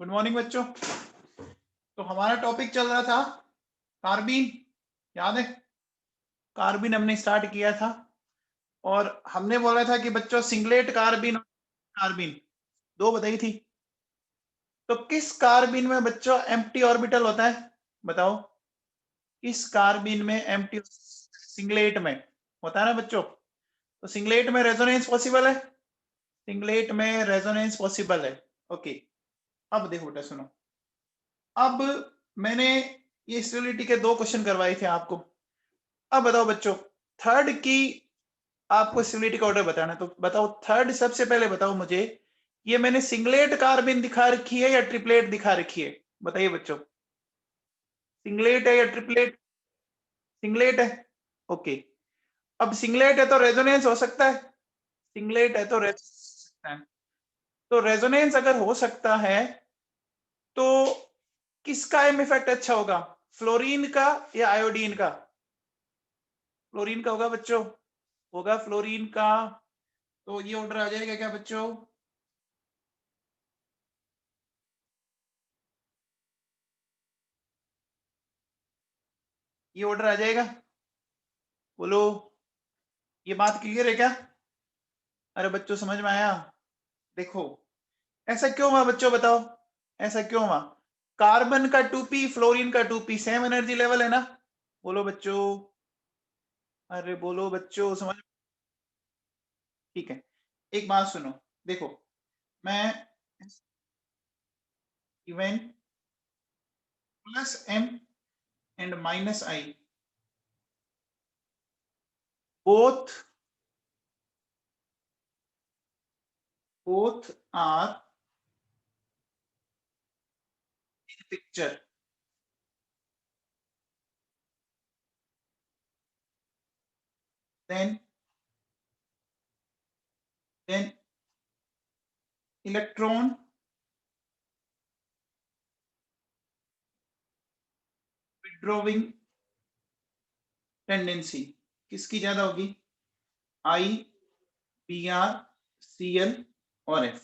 Good morning बच्चों। तो हमारा टॉपिक चल रहा था कार्बीन, याद है? कार्बीन हमने स्टार्ट किया था और हमने बोला था कि बच्चों सिंगलेट कार्बीन और कार्बीन दो बताई थी। तो किस कार्बीन में बच्चों एम्प्टी ऑर्बिटल होता है? बताओ, किस कार्बीन में एम्प्टी? सिंगलेट में होता है ना बच्चों। तो सिंगलेट में रेजोनेंस पॉसिबल है, सिंगलेट में रेजोनेंस पॉसिबल है। ओके, अब देखो बेटा सुनो। अब मैंने ये स्टेबिलिटी के दो क्वेश्चन करवाए थे आपको। अब बताओ बच्चों, थर्ड की आपको स्टेबिलिटी का ऑर्डर बताना, तो बताओ थर्ड सबसे पहले बताओ मुझे, ये मैंने सिंगलेट कार्बन दिखा रखी है या ट्रिपलेट दिखा रखी है? बताइए बच्चों, सिंगलेट है या ट्रिपलेट? सिंगलेट है। ओके, अब सिंगलेट है तो रेजोनेंस हो सकता है, सिंगलेट है तो सकता है। तो रेजोनेंस अगर हो सकता है तो किसका एम इफेक्ट अच्छा होगा, फ्लोरीन का या आयोडीन का? फ्लोरीन का होगा बच्चों, होगा फ्लोरीन का। तो ये ऑर्डर आ जाएगा क्या बच्चों? ये ऑर्डर आ जाएगा, बोलो। ये बात क्लियर है क्या? अरे बच्चों समझ में आया? देखो, ऐसा क्यों हुआ बच्चों, बताओ ऐसा क्यों हुआ? कार्बन का 2p, फ्लोरीन का 2p, सेम एनर्जी लेवल है ना? बोलो बच्चों, अरे बोलो बच्चों, समझ? ठीक है, एक बात सुनो, देखो मैं even plus m and minus i both are in picture, then electron withdrawing tendency किसकी ज्यादा होगी? I, Br, Cl और F।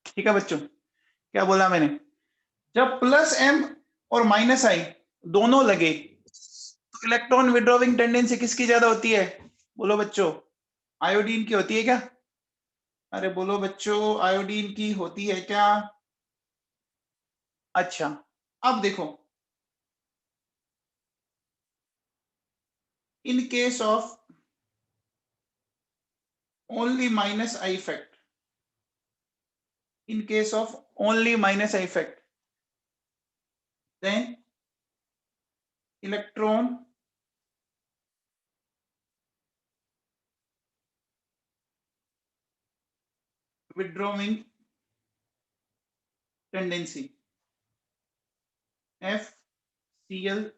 ठीक है बच्चों, क्या बोला मैंने? जब प्लस m और माइनस i दोनों लगे तो इलेक्ट्रॉन विड्रॉविंग टेंडेंसी किसकी ज्यादा होती है? बोलो बच्चों, आयोडीन की होती है क्या? अरे बोलो बच्चों, आयोडीन की होती है क्या? अच्छा, अब देखो, in case of only minus I effect, in case of only minus I effect, then electron withdrawing tendency F, Cl,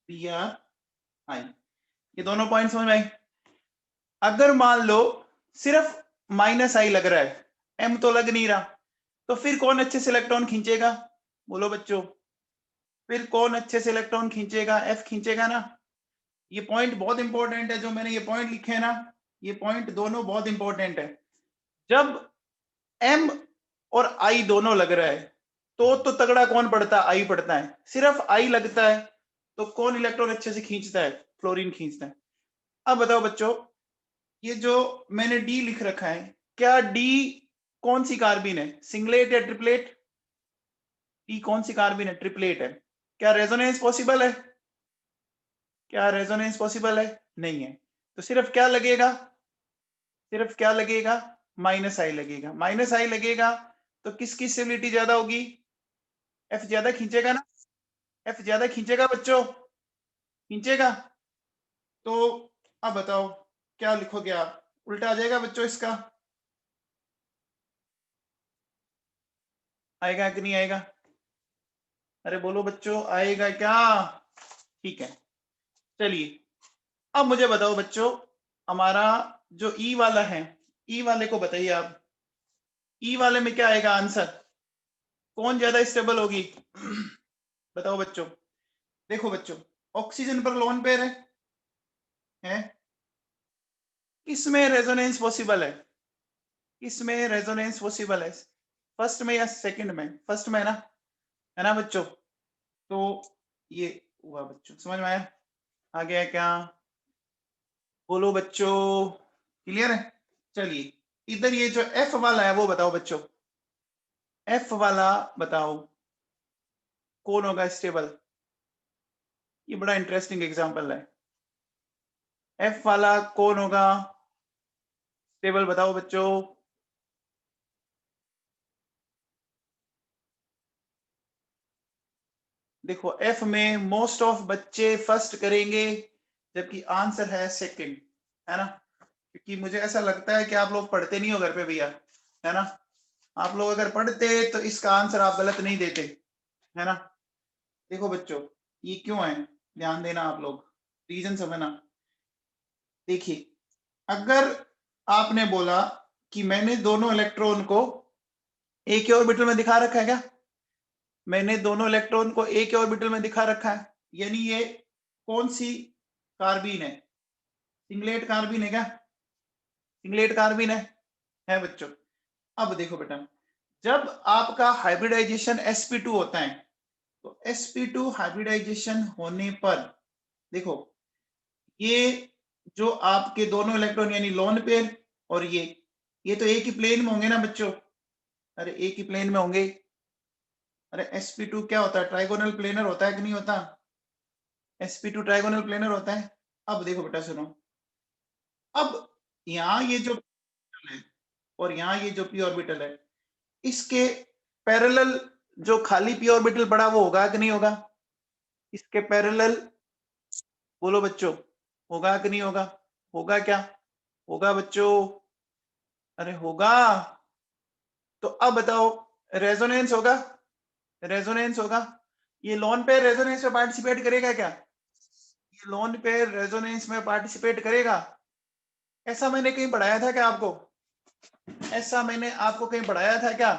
Br, I, ये दोनों पॉइंट समझ में आए? अगर मान लो सिर्फ माइनस आई लग रहा है, एम तो लग नहीं रहा, तो फिर कौन अच्छे से इलेक्ट्रॉन खींचेगा? बोलो बच्चों, फिर कौन अच्छे से इलेक्ट्रॉन खींचेगा? एफ खींचेगा ना। ये पॉइंट बहुत इंपॉर्टेंट है, जो मैंने ये पॉइंट लिखे हैं ना, ये पॉइंट दोनों बहुत इंपॉर्टेंट है। जब एम और आई दोनों लग रहा है तो तगड़ा कौन पड़ता है? आई पड़ता है। सिर्फ आई लगता है तो कौन इलेक्ट्रॉन अच्छे से खींचता है? फ्लोरीन खींचता है। अब बताओ बच्चों, ये जो मैंने डी लिख रखा है, क्या डी कौन सी कार्बीन है, सिंगलेट या ट्रिपलेट? डी कौन सी कार्बीन है? ट्रिपलेट है। क्या रेजोनेंस पॉसिबल है? क्या रेजोनेंस पॉसिबल है? नहीं है। तो सिर्फ क्या लगेगा? सिर्फ क्या लगेगा? माइनस आई लगेगा। माइनस आई लगेगा तो किसकी स्टेबिलिटी ज्यादा होगी? एफ ज्यादा खींचेगा ना? एफ ज्यादा खींचेगा बच्चों, खींचेगा। तो अब बताओ क्या लिखोगे आप? उल्टा आ जाएगा बच्चों इसका, आएगा कि नहीं आएगा? अरे बोलो बच्चों, आएगा क्या? ठीक है, चलिए अब मुझे बताओ बच्चों, हमारा जो ई वाला है, ई वाले को बताइए आप, ई वाले में क्या आएगा आंसर? कौन ज्यादा स्टेबल होगी? बताओ बच्चों। देखो बच्चों, ऑक्सीजन पर लोन पेयर है? किसमें रेजोनेंस पॉसिबल है? किसमें रेजोनेंस पॉसिबल है? फर्स्ट में या सेकंड में? फर्स्ट में ना, है ना बच्चों। तो ये हुआ बच्चों, समझ में आया? आ गया क्या? बोलो बच्चों, क्लियर है? चलिए इधर ये जो एफ वाला है वो बताओ बच्चों, एफ वाला बताओ कौन होगा स्टेबल? ये बड़ा इंटरेस्टिंग एग्जांपल है। एफ वाला कौन होगा स्टेबल, बताओ बच्चों। देखो एफ में मोस्ट ऑफ बच्चे फर्स्ट करेंगे, जबकि आंसर है सेकंड, है ना? क्योंकि मुझे ऐसा लगता है कि आप लोग पढ़ते नहीं हो घर पे भैया, है ना? आप लोग अगर पढ़ते तो इसका आंसर आप गलत नहीं देते, है ना? देखो बच्चों ये क्यों है, ध्यान देना आप लोग, रीजन समझना। देखिए अगर आपने बोला कि मैंने दोनों इलेक्ट्रॉन को एक ही ऑर्बिटल में दिखा रखा है, क्या मैंने दोनों इलेक्ट्रॉन को एक ही ऑर्बिटल में दिखा रखा है, यानी ये कौन सी कार्बीन है? सिंगलेट कार्बीन है क्या? सिंगलेट कार्बीन है बच्चों। अब देखो बेटा, जब आपका हाइब्रिडाइजेशन sp2 होता है, तो sp2 हाइब्रिडाइजेशन होने पर देखो ये जो आपके दोनों इलेक्ट्रॉन यानी लोन पेयर और ये तो एक ही प्लेन में होंगे ना बच्चों? अरे एक ही प्लेन में होंगे। अरे sp2 क्या होता है, ट्राइगोनल प्लेनर होता है कि नहीं होता? sp2 ट्राइगोनल प्लेनर होता है। अब देखो बेटा सुनो, अब यहाँ ये जो है और यहाँ ये जो p ऑर्बिटल है, इसके पैरेलल जो खाली p ऑर्बिटल पड़ा वो होगा कि नहीं होगा? इसके पैरेलल बोलो बच्चों, होगा कि नहीं होगा? होगा क्या? होगा बच्चों, अरे होगा। तो अब बताओ रेजोनेंस होगा, रेजोनेंस होगा। ये लोन पेयर रेजोनेंस में पार्टिसिपेट करेगा क्या? ये लोन पेयर रेजोनेंस में पार्टिसिपेट करेगा? ऐसा मैंने कहीं पढ़ाया था क्या आपको? ऐसा मैंने आपको कहीं पढ़ाया था क्या?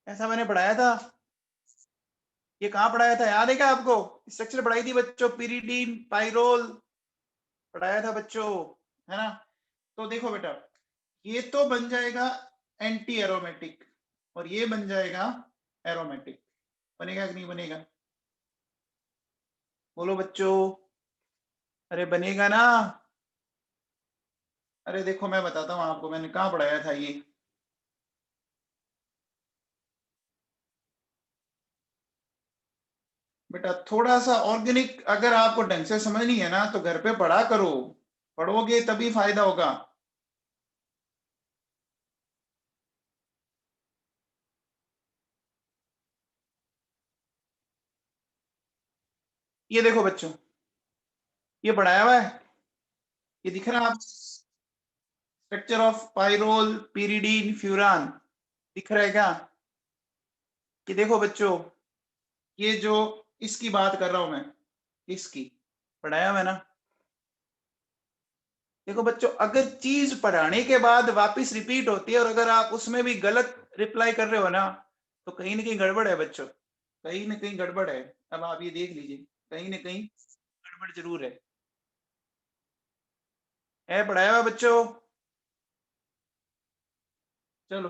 ऐसा मैंने पढ़ाया था? ये कहाँ पढ़ाया था, याद है क्या आपको? स्ट्रक्चर पढ़ाई थी बच्चों, पिरिडीन पाइरोल पढ़ाया था बच्चों, है ना? तो देखो बेटा ये तो बन जाएगा एंटी एरोमेटिक और ये बन जाएगा एरोमेटिक, बनेगा कि नहीं बनेगा? बोलो बच्चों, अरे बनेगा ना? अरे देखो मैं बताता हूँ आपको, मैंने कहाँ पढ़ाया था ये। बेटा थोड़ा सा ऑर्गेनिक अगर आपको ढंग से समझनी है ना तो घर पे पढ़ा करो, पढ़ोगे तभी फायदा होगा। ये देखो बच्चों, ये पढ़ाया हुआ है, ये दिख रहा है आप, structure of pyrrole pyridine furan, दिख रहा है क्या? कि देखो बच्चों ये जो इसकी बात कर रहा हूं मैं, इसकी पढ़ाया मैं ना। देखो बच्चों अगर चीज पढ़ाने के बाद वापस रिपीट होती है और अगर आप उसमें भी गलत रिप्लाई कर रहे हो ना, तो कहीं ना कहीं गड़बड़ है बच्चों, कहीं ना कहीं गड़बड़ है। अब आप ये देख लीजिए, कहीं ना कहीं गड़बड़ जरूर है पढ़ाया हुआ बच्चों। चलो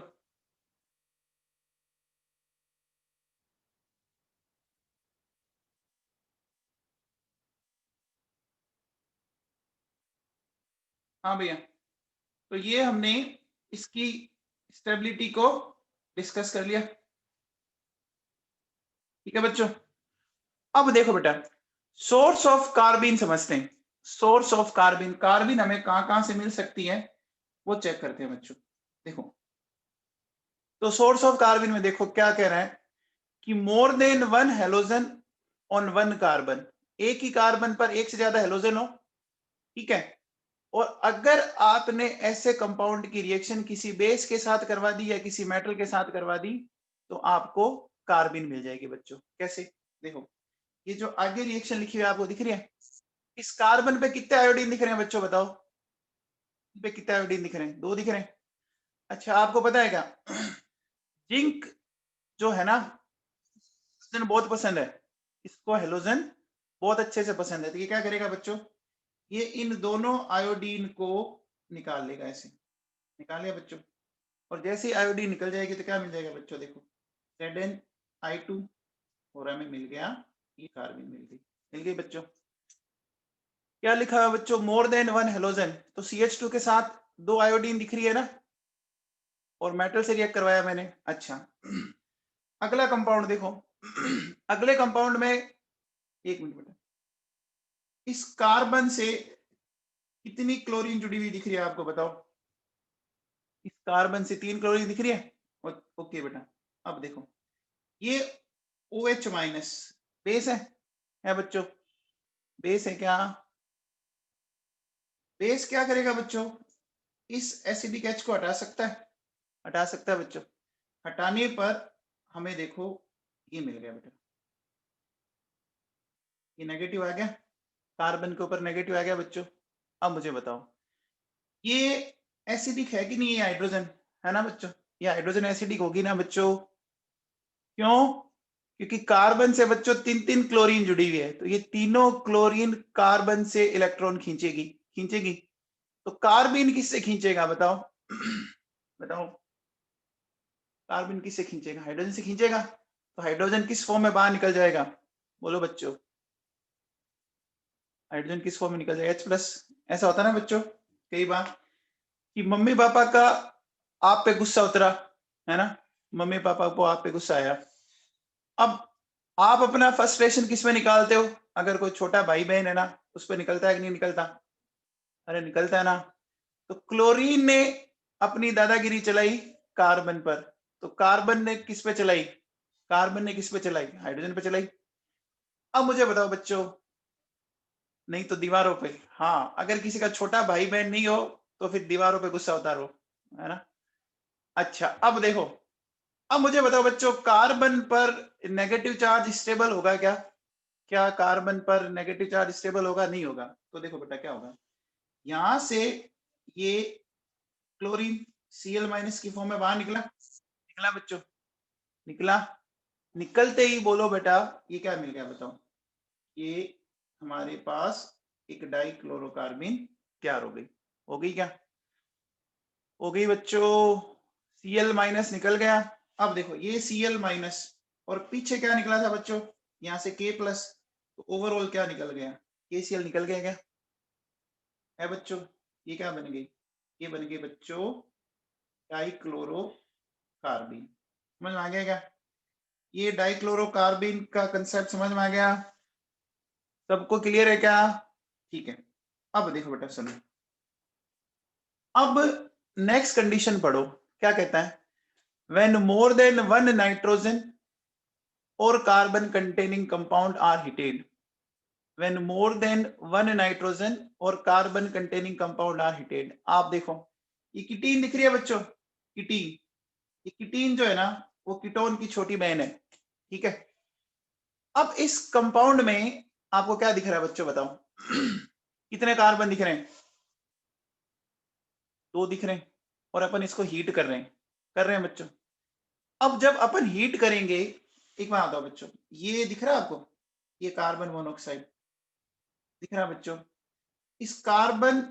हाँ भैया, तो ये हमने इसकी स्टेबिलिटी को डिस्कस कर लिया, ठीक है बच्चों। अब देखो बेटा सोर्स ऑफ कार्बिन समझते हैं। सोर्स ऑफ कार्बिन, कार्बिन हमें कहां कहां से मिल सकती है वो चेक करते हैं बच्चों। देखो तो सोर्स ऑफ कार्बिन में देखो क्या कह रहा है कि मोर than one halogen on one carbon, एक ही कार्बन पर एक से ज्यादा हेलोजन हो, ठीक है। और अगर आपने ऐसे कंपाउंड की रिएक्शन किसी बेस के साथ करवा दी या किसी मेटल के साथ करवा दी तो आपको कार्बिन मिल जाएगी बच्चों। कैसे? देखो ये जो आगे रिएक्शन लिखी हुई है आपको दिख रही है, इस कार्बन पे कितने आयोडीन दिख रहे हैं बच्चों बताओ? पे कितने आयोडीन दिख रहे हैं? दो दिख रहे हैं। अच्छा आपको पता है क्या जिंक जो है ना, हेलोजन बहुत पसंद है, इसको हेलोजन बहुत अच्छे से पसंद है, तो ये क्या करेगा बच्चों, ये इन दोनों आयोडीन को निकाल लेगा, ऐसे निकाल लिया बच्चों। और जैसे ही आयोडीन निकल जाएगी तो क्या मिल जाएगा बच्चों, देखो Zn I2 और हमें मिल गया ये कार्बन मिल गई बच्चों। क्या लिखा है बच्चों? मोर देन वन हेलोजन। तो CH2 के साथ 2 आयोडीन दिख रही है ना, और मेटल से रिएक्ट करवाया मैंने। अच्छा, अगला कंपाउंड देखो। अगले कंपाउंड में, एक मिनट बेटा, इस कार्बन से कितनी क्लोरीन जुड़ी हुई दिख रही है आपको बताओ? इस कार्बन से 3 क्लोरीन दिख रही है। ओके बेटा, अब देखो ये OH माइनस बेस है बच्चों। बेस है क्या? बेस क्या करेगा बच्चों? इस एसिडिक H को हटा सकता है, हटा सकता है बच्चों। हटाने पर हमें देखो ये मिल गया बेटा, ये नेगेटिव आ गया, कार्बन के ऊपर नेगेटिव आ गया बच्चों। अब मुझे बताओ ये एसिडिक है कि नहीं? ये हाइड्रोजन है ना बच्चों, ये हाइड्रोजन एसिडिक होगी ना बच्चों? क्यों? क्योंकि कार्बन से बच्चों 3 क्लोरीन जुड़ी हुई है, तो ये तीनों क्लोरीन कार्बन से इलेक्ट्रॉन खींचेगी, खींचेगी। तो कार्बन किससे खींचेगा बताओ? बताओ, कार्बन किससे खींचेगा? हाइड्रोजन से खींचेगा। तो हाइड्रोजन किस फॉर्म में बाहर निकल जाएगा? बोलो बच्चों, हाइड्रोजन किस फॉर्म में निकल जाएगा? H+। ऐसा होता है ना बच्चों कई बार कि मम्मी पापा का आप पे गुस्सा उतरा, है ना, मम्मी पापा को आप पे गुस्सा आया। अब आप अपना फ्रस्ट्रेशन किस में निकालते हो? अगर कोई छोटा भाई बहन है ना, उस पर निकलता है कि नहीं निकलता? अरे निकलता है ना। तो क्लोरीन ने अपनी दादागिरी चलाई कार्बन पर, तो कार्बन ने किस पे चलाई? कार्बन ने किस पे चलाई? हाइड्रोजन पे चलाई। अब मुझे बताओ बच्चों, नहीं तो दीवारों पे। हाँ, अगर किसी का छोटा भाई बहन नहीं हो तो फिर दीवारों पे गुस्सा उतारो, है ना। अच्छा, अब देखो, अब मुझे बताओ बच्चों, कार्बन पर नेगेटिव चार्ज स्टेबल होगा क्या? क्या कार्बन पर नेगेटिव चार्ज स्टेबल होगा? नहीं होगा। तो देखो बेटा क्या होगा, यहां से ये क्लोरीन Cl- की फॉर्म में बाहर निकला, निकला बच्चों, निकला। निकलते ही बोलो बेटा ये क्या मिल गया बताओ? ये हमारे पास एक डाइक्लोरोकार्बिन तैयार हो गई। हो गई क्या? हो गई बच्चों। Cl- निकल गया। अब देखो ये Cl- और पीछे क्या निकला था बच्चों? यहाँ से K+, तो ओवरऑल क्या निकल गया? KCl निकल गया क्या है बच्चों? ये क्या बन गई? ये बन गई बच्चों डाइक्लोरोकार्बिन। समझ में आ गया क्या? ये डाइक्लोरोकार्बिन का कंसेप्ट समझ में आ गया? सबको क्लियर है क्या? ठीक है। अब देखो बेटा सुनो, अब नेक्स्ट कंडीशन पढ़ो, क्या कहता है? When more than one nitrogen और carbon containing compound are heated. When more than one nitrogen और carbon containing compound are heated. आप देखो ये कीटीन दिख रही है बच्चों, कीटीन। ये कीटीन जो है ना, वो कीटोन की छोटी बहन है, ठीक है। अब इस कंपाउंड में आपको क्या दिख रहा है बच्चों बताओ? कितने कार्बन दिख रहे हैं? 2 दिख रहे हैं, और अपन इसको हीट कर रहे हैं, कर रहे हैं बच्चों। अब जब अपन हीट करेंगे, एक बात बताओ बच्चों, ये दिख रहा है आपको? ये कार्बन मोनोऑक्साइड दिख रहा है बच्चों? इस कार्बन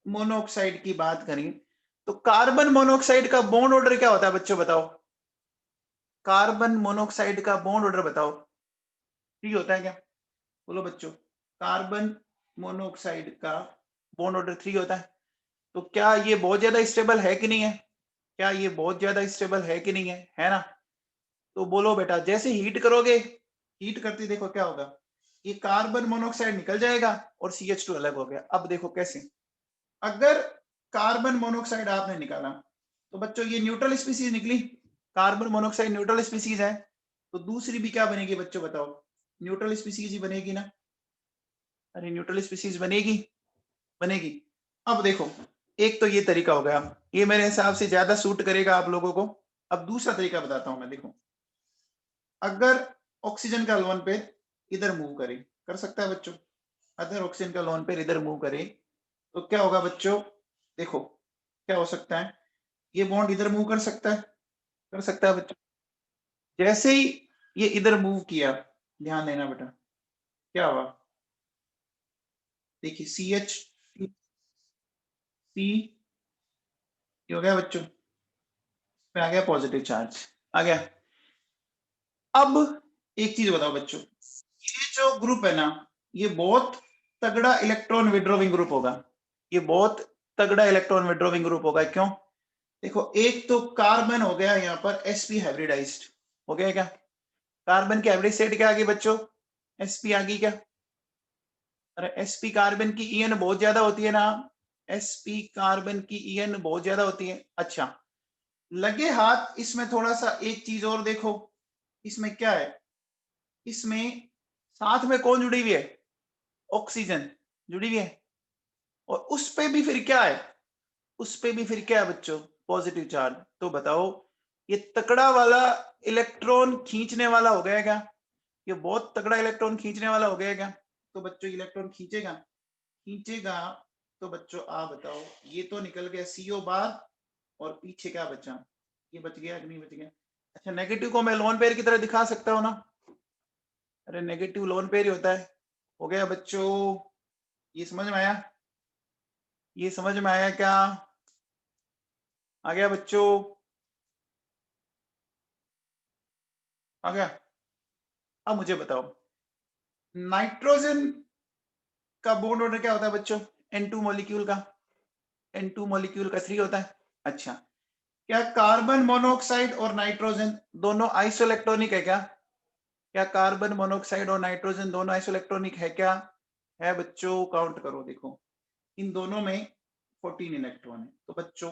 मोनोऑक्साइड की बात करें तो कार्बन मोनोऑक्साइड का बॉन्ड ऑर्डर क्या होता है बच्चों बताओ? कार्बन मोनोऑक्साइड का बॉन्ड ऑर्डर बताओ, ठीक होता है क्या? बोलो बच्चों, कार्बन मोनोऑक्साइड का बॉन्ड ऑर्डर 3 होता है। तो क्या ये बहुत ज्यादा स्टेबल है कि नहीं है? क्या ये बहुत ज्यादा स्टेबल है कि नहीं है ना? तो बोलो बेटा, जैसे हीट करोगे, हीट करते देखो क्या होगा, ये कार्बन मोनोऑक्साइड निकल जाएगा और CH2 अलग हो गया। अब देखो कैसे, अगर कार्बन मोनोऑक्साइड आपने निकाला तो बच्चों ये न्यूट्रल स्पीसीज निकली, कार्बन मोनोऑक्साइड न्यूट्रल स्पीसीज है, तो दूसरी भी क्या बनेगी बच्चों बताओ? न्यूट्रल स्पीसीज ही बनेगी ना। अरे न्यूट्रल स्पीसीज बनेगी, बनेगी। अब देखो, एक तो ये तरीका हो गया, ये मेरे हिसाब से ज्यादा सूट करेगा आप लोगों को। अब दूसरा तरीका बताता हूं मैं। देखो, अगर ऑक्सीजन का लोन पेयर इधर मूव करे, कर सकता है बच्चों, अगर ऑक्सीजन का लोन पेयर इधर मूव करे तो क्या होगा बच्चों? देखो क्या हो सकता है, ये बॉन्ड इधर मूव कर सकता है, कर सकता है बच्चों। जैसे ही ये इधर मूव किया, ध्यान देना बेटा, क्या हुआ? देखिए CH सी हो गया बच्चों, पे आ गया पॉजिटिव चार्ज, आ गया। अब एक चीज बताओ बच्चों, ये जो ग्रुप है ना, ये बहुत तगड़ा इलेक्ट्रॉन विड्रॉविंग ग्रुप होगा, ये बहुत तगड़ा इलेक्ट्रॉन विड्रॉविंग ग्रुप होगा। क्यों? देखो, एक तो कार्बन हो गया यहाँ पर sp हाइब्रिडाइज्ड हो गया क्या? कार्बन की एवरेज स्टेट क्या आ गई बच्चों? sp आ गई क्या? अरे sp कार्बन की En बहुत ज्यादा होती है ना, sp कार्बन की En बहुत ज्यादा होती है। अच्छा, लगे हाथ इसमें थोड़ा सा एक चीज और देखो, इसमें क्या है, इसमें साथ में कौन जुड़ी हुई है? ऑक्सीजन जुड़ी हुई है। और उस पे भी फिर क्या है? उस पे भी फिर क्या है बच्चों? Positive charge. तो बताओ, ये तकड़ा वाला इलेक्ट्रॉन खींचने वाला हो गया क्या? ये बहुत तगड़ा इलेक्ट्रॉन खींचने वाला हो गया क्या? तो बच्चों इलेक्ट्रॉन खींचेगा, खींचेगा। तो बच्चों आप बताओ, ये तो निकल गया CO बार, और पीछे क्या बचा? ये बच गया कि नहीं बच गया? अच्छा, नेगेटिव को मैं लोन पेयर की तरह दिखा सकता हूँ ना? अरे नेगेटिव लोन पेयर ही होता है। हो गया बच्चों, ये समझ में आया? ये समझ में आया क्या? आ गया बच्चों? आ गया? अब मुझे बताओ, नाइट्रोजन का बॉन्ड ऑर्डर क्या होता है बच्चों? N2 मॉलिक्यूल का, N2 मॉलिक्यूल का 3 होता है। अच्छा, क्या कार्बन मोनोऑक्साइड और नाइट्रोजन दोनों आइसोइलेक्ट्रॉनिक है क्या? क्या कार्बन मोनोऑक्साइड और नाइट्रोजन दोनों आइसोइलेक्ट्रॉनिक है क्या? है बच्चों, काउंट करो, देखो इन दोनों में 14 इलेक्ट्रॉन है। तो बच्चों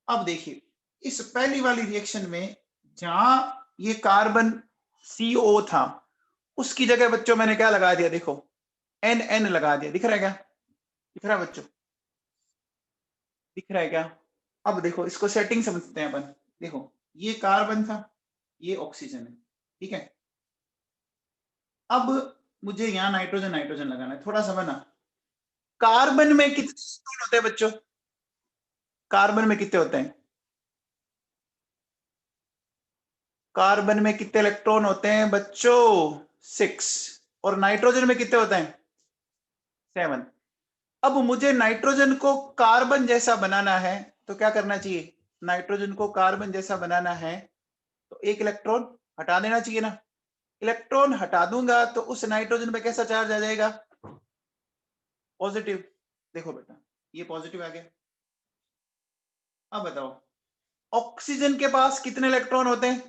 अब देखिए, इस पहली वाली रिएक्शन में जहां ये कार्बन CO था, उसकी जगह बच्चों मैंने क्या लगा दिया? देखो, NN लगा दिया। दिख रहा है क्या? दिख रहा है बच्चों? दिख रहा है क्या? अब देखो, इसको सेटिंग समझते हैं अपन। देखो, ये कार्बन था, ये ऑक्सीजन है, ठीक है। अब मुझे यहाँ नाइट्रोजन नाइट्रोजन लगाना है, थोड़ा समझना। कार्बन में कितने इलेक्ट्रॉन होते हैं बच्चों? कार्बन में कितने होते हैं? कार्बन में कितने इलेक्ट्रॉन होते हैं बच्चों? 6। और नाइट्रोजन में कितने होते हैं? 7। अब मुझे नाइट्रोजन को कार्बन जैसा बनाना है, तो क्या करना चाहिए? नाइट्रोजन को कार्बन जैसा बनाना है तो एक इलेक्ट्रॉन हटा देना चाहिए ना। इलेक्ट्रॉन हटा दूंगा तो उस नाइट्रोजन पे कैसा चार्ज आ जाएगा? पॉजिटिव। देखो बेटा, ये पॉजिटिव आ गया। अब बताओ, ऑक्सीजन के पास कितने इलेक्ट्रॉन होते हैं?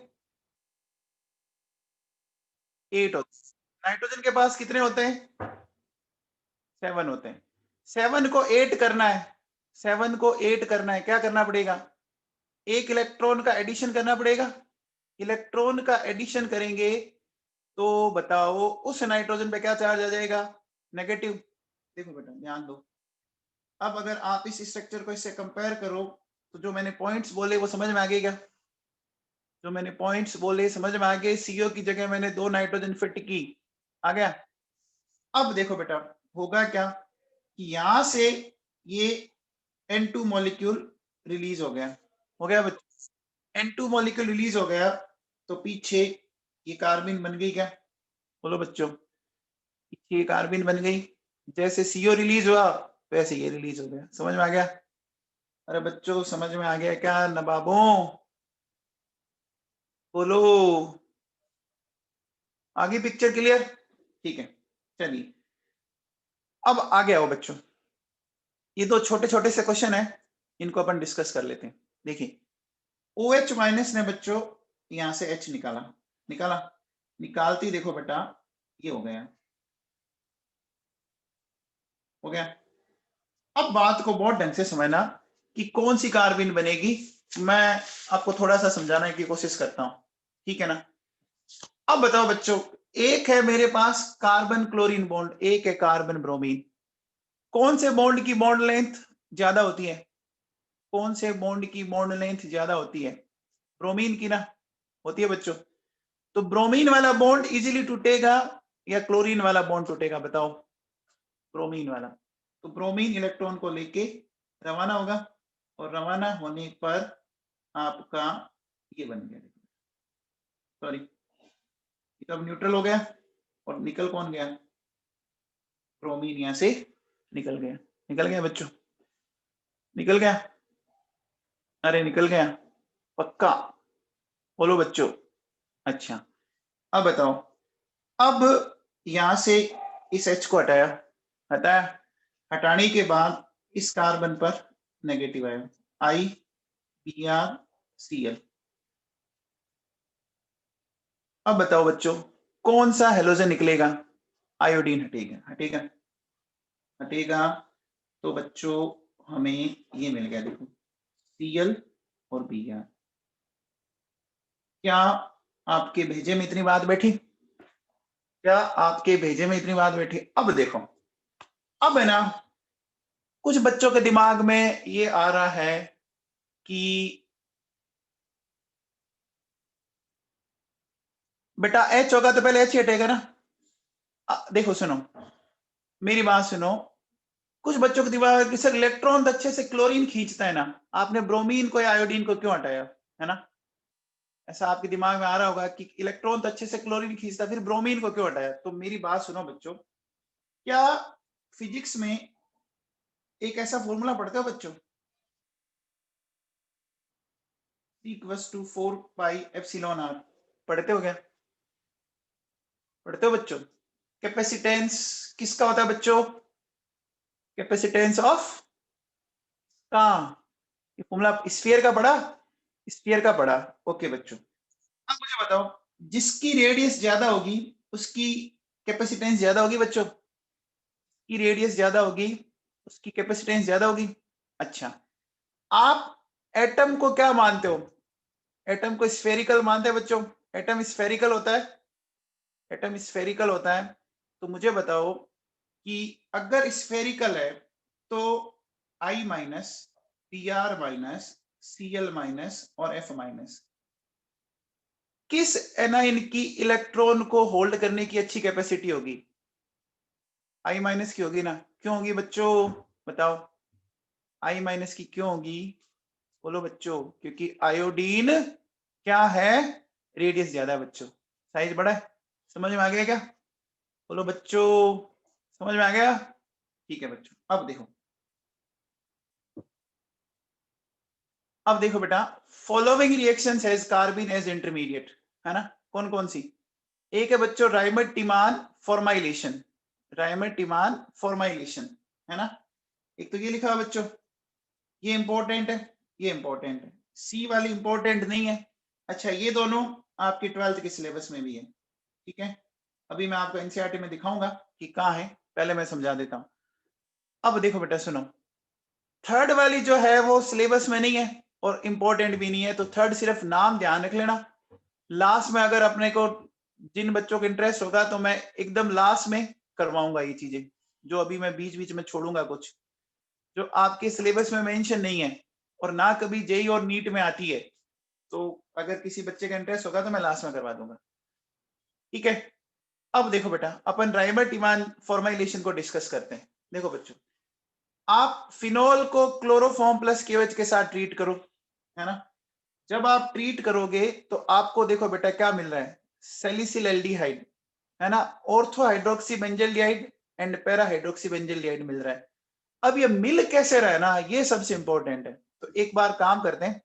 8 होते हैं। नाइट्रोजन के पास कितने होते हैं? 7 होते हैं। 7 को 8 करना है, 7 को 8 करना है, क्या करना पड़ेगा? एक इलेक्ट्रॉन का एडिशन करना पड़ेगा। इलेक्ट्रॉन का एडिशन करेंगे तो बताओ उस नाइट्रोजन पे क्या चार्ज आ जाएगा? नेगेटिव। देखो बेटा, ध्यान दो। अब अगर आप इस स्ट्रक्चर को इससे कंपेयर करो, तो जो मैंने पॉइंट्स बोले वो समझ में आ गए क्या? जो मैंने पॉइंट्स बोले समझ में आ गए। CO की जगह मैंने 2 नाइट्रोजन फिट की, आ गया। अब देखो बेटा, होगा क्या कि यहां से ये N2 मॉलिक्यूल रिलीज हो गया। हो गया बच्चों? N2 मॉलिक्यूल रिलीज हो गया, तो पीछे ये कार्बिन बन गई क्या? बोलो बच्चों, पीछे ये कार्बिन बन गई। जैसे CO रिलीज हुआ वैसे ये रिलीज हो गया। समझ में आ गया? अरे बच्चों, समझ में आ गया क्या नवाबों? बोलो। आगे पिक्चर क्लियर? ठीक है, चलिए अब आगे आओ बच्चों। ये दो छोटे छोटे से क्वेश्चन है, इनको अपन डिस्कस कर लेते हैं। देखिए, OH माइनस ने बच्चों यहां से H निकाला, निकाला, निकालती देखो बेटा, ये हो गया, हो गया। अब बात को बहुत ढंग से समझना कि कौन सी कार्बिन बनेगी। मैं आपको थोड़ा सा समझाने की कोशिश करता हूं, ठीक है ना। अब बताओ बच्चों, एक है मेरे पास कार्बन क्लोरीन बॉन्ड, एक है कार्बन ब्रोमीन। कौन से बॉन्ड की बॉन्ड लेंथ ज्यादा होती है? कौन से बॉन्ड की बॉन्ड लेंथ ज्यादा होती है? ब्रोमीन की ना, होती है बच्चों। तो ब्रोमीन वाला बॉन्ड इजीली टूटेगा या क्लोरीन वाला बॉन्ड टूटेगा? बताओ। ब्रोमीन वाला। तो ब्रोमीन इलेक्ट्रॉन को लेके रवाना होगा, और रवाना होने पर आपका ये बन गया, सॉरी, अब न्यूट्रल हो गया, और निकल कौन गया? ब्रोमीन यहां से निकल गया। निकल गया बच्चों? निकल गया? अरे निकल गया? पक्का? बोलो बच्चों। अच्छा, अब बताओ, अब यहां से इस H को हटाया, हटाने के बाद इस कार्बन पर नेगेटिव आया, IBrCl। अब बताओ बच्चों, कौन सा हेलोजन निकलेगा? आयोडीन हटेगा। तो बच्चों हमें ये मिल गया, देखो Cl और Br। क्या आपके भेजे में इतनी बात बैठी? अब देखो, अब है ना, कुछ बच्चों के दिमाग में ये आ रहा है कि बेटा H होगा तो पहले H ही हटेगा ना। देखो सुनो, मेरी बात सुनो, कुछ बच्चों के दिमाग में कि सर इलेक्ट्रॉन तो अच्छे से क्लोरीन खींचता है ना, आपने ब्रोमीन को या आयोडीन को क्यों हटाया, है ना? ऐसा आपके दिमाग में आ रहा होगा कि इलेक्ट्रॉन तो अच्छे से क्लोरीन खींचता, फिर ब्रोमीन को क्यों हटाया? तो मेरी बात सुनो बच्चों, क्या फिजिक्स में एक ऐसा फॉर्मूला पढ़ते हो बच्चों, E = 4πε0r? पढ़ते हो क्या? पढ़ते हो बच्चों? कैपेसिटेंस किसका होता है बच्चों? कैपेसिटेंस ऑफ का, ये फॉर्मूला स्फीयर का पढ़ा? ओके बच्चों, अब मुझे बताओ, जिसकी रेडियस ज्यादा होगी उसकी कैपेसिटेंस ज्यादा होगी बच्चों, की रेडियस ज्यादा होगी उसकी कैपेसिटेंस ज्यादा होगी। अच्छा, आप एटम को क्या मानते हो? एटम को स्फेरिकल मानते हैं बच्चों? एटम स्फेरिकल होता है। तो मुझे बताओ कि अगर स्फेरिकल है तो I minus Br minus Cl minus और F माइनस किस एनाइन की इलेक्ट्रॉन को होल्ड करने की अच्छी कैपेसिटी होगी? I माइनस की होगी ना। क्यों होगी बच्चों, बताओ? I माइनस की क्यों होगी? बोलो बच्चों, क्योंकि आयोडीन क्या है, रेडियस ज्यादा है बच्चों, साइज बड़ा है। समझ में आ गया क्या? बोलो बच्चों, समझ में आ गया? ठीक है बच्चों, अब देखो बेटा, following reactions has carbene as intermediate, है ना? कौन कौन सी? एक है बच्चों राइमर-टिमान फॉर्माइलेशन, है ना? एक तो ये लिखा है बच्चों, ये इंपॉर्टेंट है, सी वाली इंपॉर्टेंट नहीं है। अच्छा, ये दोनों आपकी 12th के सिलेबस में भी है, ठीक है? अभी मैं आपको एनसीईआरटी में दिखाऊंगा कि कहाँ है, पहले मैं समझा देता हूं। अब देखो बेटा सुनो, थर्ड वाली जो है वो सिलेबस में नहीं है और इंपॉर्टेंट भी नहीं है, तो थर्ड सिर्फ नाम ध्यान रख लेना। लास्ट में अगर अपने को जिन बच्चों को इंटरेस्ट होगा तो मैं एकदम लास्ट में करवाऊंगा ये चीजें, जो अभी मैं बीच बीच में छोड़ूंगा कुछ जो आपके सिलेबस में मेंशन नहीं है और ना कभी जेई और नीट में आती है। तो अगर किसी बच्चे का इंटरेस्ट होगा तो मैं लास्ट में करवा दूंगा, ठीक है? अब देखो बेटा, अपन राइमर-टिमान फॉर्माइलेशन को डिस्कस करते हैं। देखो बच्चों, आप फिनोल को क्लोरोफॉर्म प्लस केओएच के साथ ट्रीट करो, है ना? जब आप ट्रीट करोगे तो आपको देखो बेटा क्या मिल रहा है, सैलिसिल एल्डिहाइड, है ना? Ortho hydroxy benzaldehyde and para hydroxy benzaldehyde मिल रहा है। अब ये मिल कैसे रहा है ना, ये सबसे इंपॉर्टेंट है। तो एक बार काम करते हैं,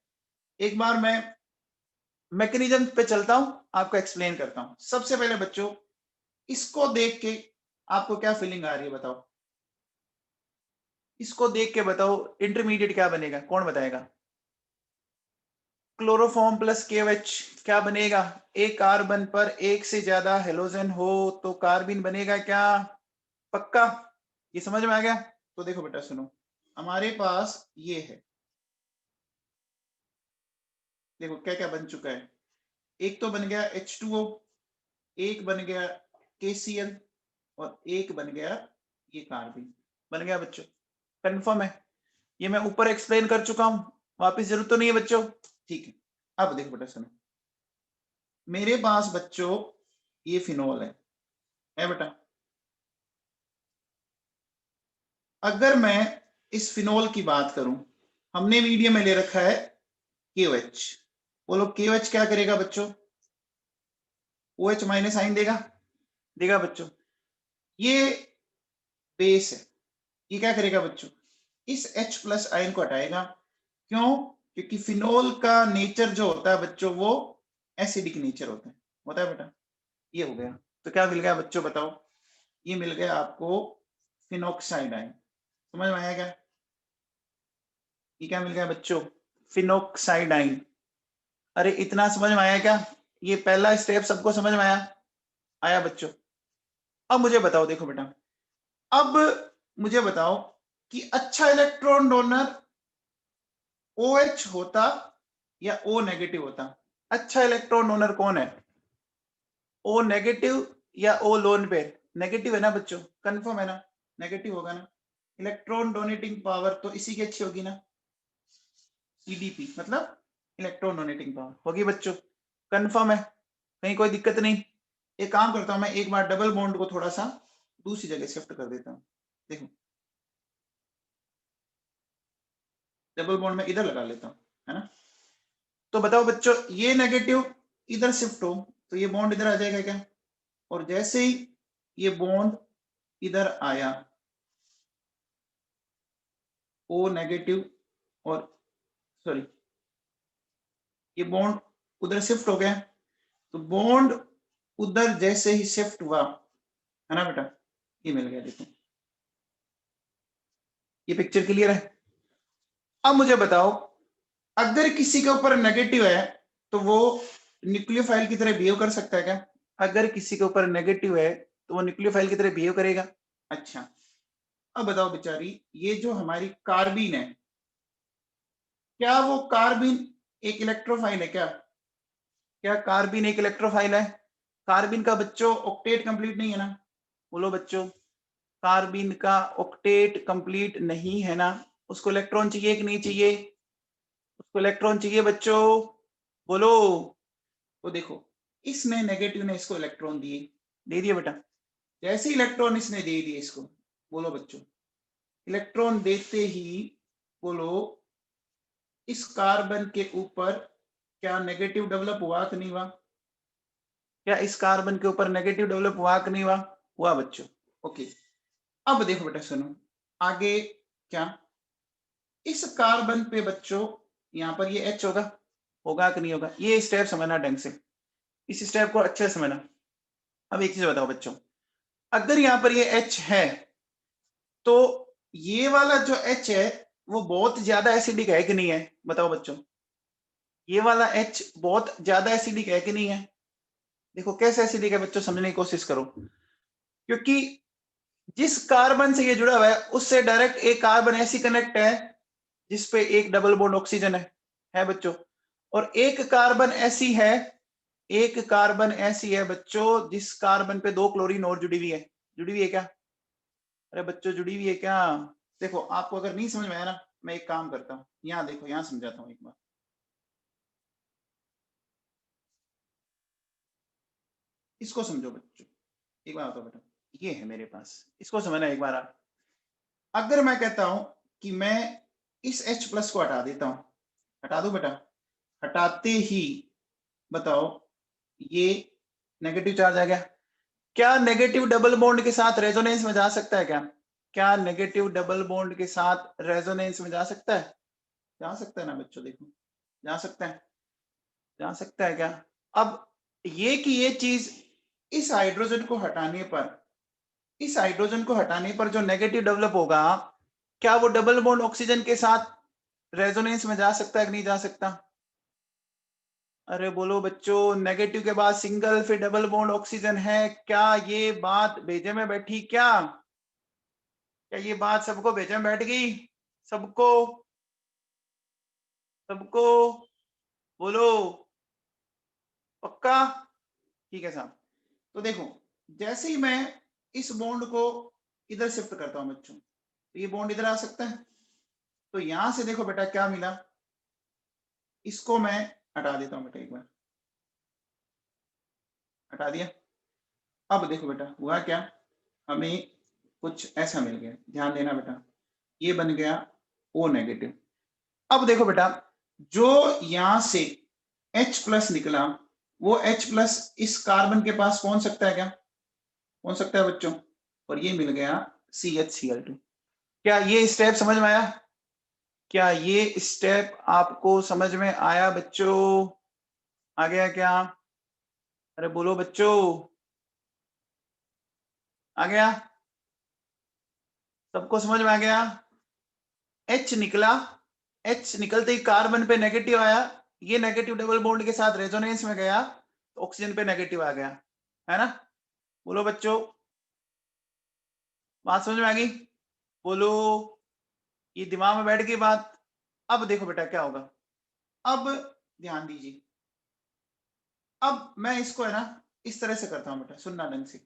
एक बार मैं मैकेनिज्म पे चलता हूं, आपको एक्सप्लेन करता हूं। सबसे पहले बच्चों, इसको देख के आपको क्या फीलिंग आ रही है बताओ? इसको देख के बताओ इंटरमीडिएट क्या बनेगा, कौन बताएगा? क्लोरोफॉर्म प्लस केओएच क्या बनेगा? एक कार्बन पर एक से ज्यादा हेलोजन हो तो कार्बिन बनेगा क्या? पक्का? ये समझ में आ गया? तो देखो बेटा सुनो, हमारे पास ये है, देखो क्या क्या बन चुका है। एक तो बन गया H2O, एक बन गया KCl और एक बन गया ये कार्बिन। बन गया बच्चों? कंफर्म है? ये मैं ऊपर एक्सप्लेन कर चुका हूं, वापस जरूरत तो नहीं है बच्चों? ठीक है, अब देखो बेटा सुनो, मेरे पास बच्चों ये फिनोल है बेटा। अगर मैं इस फिनोल की बात करूं, हमने मीडियम में ले रखा है KOH। बोलो KOH क्या करेगा बच्चों? OH माइनस आइन देगा बच्चों। ये बेस है, ये क्या करेगा बच्चों? इस H प्लस आयन को हटाएगा। क्यों? क्योंकि फिनोल का नेचर जो होता है बच्चों वो एसिडिक नेचर होता है बेटा। ये हो गया। तो क्या मिल गया बच्चों बताओ? ये मिल गया आपको फिनोक्साइड आयन। समझ में आया क्या? ये क्या मिल गया बच्चों? Phenoxide ion. अरे इतना समझ में आया क्या? ये पहला स्टेप सबको समझ में आया? आया बच्चों? अब मुझे बताओ, देखो बेटा, अब मुझे बताओ कि अच्छा इलेक्ट्रॉन डोनर OH होता या O नेगेटिव होता? अच्छा इलेक्ट्रॉन डोनर कौन है? O नेगेटिव या O लोन पेयर? नेगेटिव है ना बच्चों, कंफर्म है ना? नेगेटिव होगा ना। इलेक्ट्रॉन डोनेटिंग पावर तो इसी की अच्छी होगी ना, EDP मतलब इलेक्ट्रॉन डोनेटिंग पावर होगी बच्चों, कंफर्म है? कहीं कोई दिक्कत नहीं? एक काम करता हूं मैं, एक बार डबल बॉन्ड को थोड़ा सा दूसरी जगह शिफ्ट कर देता हूं। देखो डबल बॉन्ड में इधर लगा लेता हूं, है ना। तो बताओ बच्चों, ये नेगेटिव इधर शिफ्ट हो तो ये बॉन्ड इधर आ जाएगा क्या? और जैसे ही ये बॉन्ड इधर आया, O नेगेटिव और सॉरी ये बॉन्ड उधर शिफ्ट हो गया, तो बॉन्ड उधर जैसे ही शिफ्ट हुआ, है ना बेटा, ये मिल गया। देखो ये पिक्चर क्लियर है? अब मुझे बताओ, अगर किसी के ऊपर नेगेटिव है तो वो न्यूक्लियोफाइल की तरह बिहेव कर सकता है क्या? अगर किसी के ऊपर नेगेटिव है तो वो न्यूक्लियोफाइल की तरह बिहेव करेगा। अच्छा, अब बताओ बेचारी, ये जो हमारी कार्बीन है, क्या वो कार्बीन एक इलेक्ट्रोफाइल है क्या? क्या कार्बीन एक इलेक्ट्रोफाइल है? कार्बीन का बच्चों ऑक्टेट कंप्लीट नहीं है ना? बोलो बच्चों, कार्बीन का ऑक्टेट कंप्लीट नहीं है ना? उसको इलेक्ट्रॉन चाहिए कि नहीं चाहिए? उसको इलेक्ट्रॉन चाहिए बच्चों, बोलो। तो देखो, इसने नेगेटिव ने इसको इलेक्ट्रॉन दिए, दे दिए बेटा। जैसे इलेक्ट्रॉन इसने दे दिए इसको, बोलो बच्चों, इलेक्ट्रॉन देते ही बोलो इस कार्बन के ऊपर क्या नेगेटिव डेवलप हुआ कि नहीं हुआ? क्या इस कार्बन के ऊपर नेगेटिव डेवलप हुआ कि नहीं हुआ? हुआ बच्चों। ओके, अब देखो बेटा सुनो, आगे क्या, इस कार्बन पे बच्चों यहाँ पर ये H होगा, होगा कि नहीं होगा? ये स्टेप समझना ढंग से, इस स्टेप को अच्छे से समझना। अब एक चीज बताओ बच्चों, अगर यहाँ पर ये H है तो ये वाला जो H है वो बहुत ज्यादा एसिडिक है कि नहीं है? बताओ बच्चों, ये वाला H बहुत ज्यादा एसिडिक है कि नहीं है? देखो कैसे एसिडिक है बच्चों, समझने की कोशिश करो। क्योंकि जिस कार्बन से ये जुड़ा हुआ है उससे डायरेक्ट एक कार्बन ऐसी कनेक्ट है जिसपे एक डबल बॉन्ड ऑक्सीजन है बच्चों। और एक कार्बन ऐसी है, एक कार्बन ऐसी है बच्चों जिस कार्बन पे 2 क्लोरीन और जुड़ी हुई है। जुड़ी हुई है क्या? अरे बच्चों जुड़ी हुई है क्या? देखो आपको अगर नहीं समझ में आया ना, मैं एक काम करता हूँ, यहाँ देखो, यहाँ समझाता हूँ एक बार। इसको समझो बच्चों, एक बार बताओ बेटा, ये है मेरे पास, इसको समझना एक बार आप। अगर मैं कहता हूं कि मैं इस H प्लस को हटा देता हूं, हटा दो बेटा, हटाते ही बताओ ये नेगेटिव चार्ज आ गया। क्या नेगेटिव डबल बॉन्ड के साथ रेजोनेंस में जा सकता है क्या? क्या नेगेटिव डबल बॉन्ड के साथ रेजोनेंस में जा सकता है? जा सकता है ना बच्चों, देखो जा सकता है, जा सकता है क्या? अब ये कि ये चीज इस हाइड्रोजन को हटाने पर, इस हाइड्रोजन को हटाने पर जो नेगेटिव डेवलप होगा, क्या वो डबल बॉन्ड ऑक्सीजन के साथ रेजोनेंस में जा सकता है कि नहीं जा सकता? अरे बोलो बच्चों, नेगेटिव के बाद सिंगल फिर डबल बॉन्ड ऑक्सीजन है, क्या ये बात भेजे में बैठी क्या? क्या ये बात सबको भेजे में बैठ गई? सबको, सबको बोलो, पक्का? ठीक है साहब। तो देखो, जैसे ही मैं इस बॉन्ड को इधर शिफ्ट करता हूं बच्चों, तो ये बॉन्ड इधर आ सकता है। तो यहां से देखो बेटा क्या मिला, इसको मैं हटा देता हूं बेटा, एक बार हटा दिया। अब देखो बेटा हुआ क्या, हमें कुछ ऐसा मिल गया, ध्यान देना बेटा, ये बन गया O नेगेटिव। अब देखो बेटा, जो यहां से H प्लस निकला, वो H प्लस इस कार्बन के पास पहुंच सकता है क्या? पहुंच सकता है बच्चों, और ये मिल गया CHCl2। क्या ये स्टेप समझ में आया? क्या ये स्टेप आपको समझ में आया बच्चों? आ गया क्या? अरे बोलो बच्चों, आ गया? सबको समझ में आ गया? H निकला, H निकलते ही कार्बन पे नेगेटिव आया, ये नेगेटिव डबल बॉन्ड के साथ रेजोनेंस में गया तो ऑक्सीजन पे नेगेटिव आ गया, है ना? बोलो बच्चों, बात समझ में आ गई? बोलो, ये दिमाग में बैठ गई बात? अब देखो बेटा क्या होगा, अब ध्यान दीजिए, अब मैं इसको है ना इस तरह से करता हूं बेटा, सुनना ढंग से।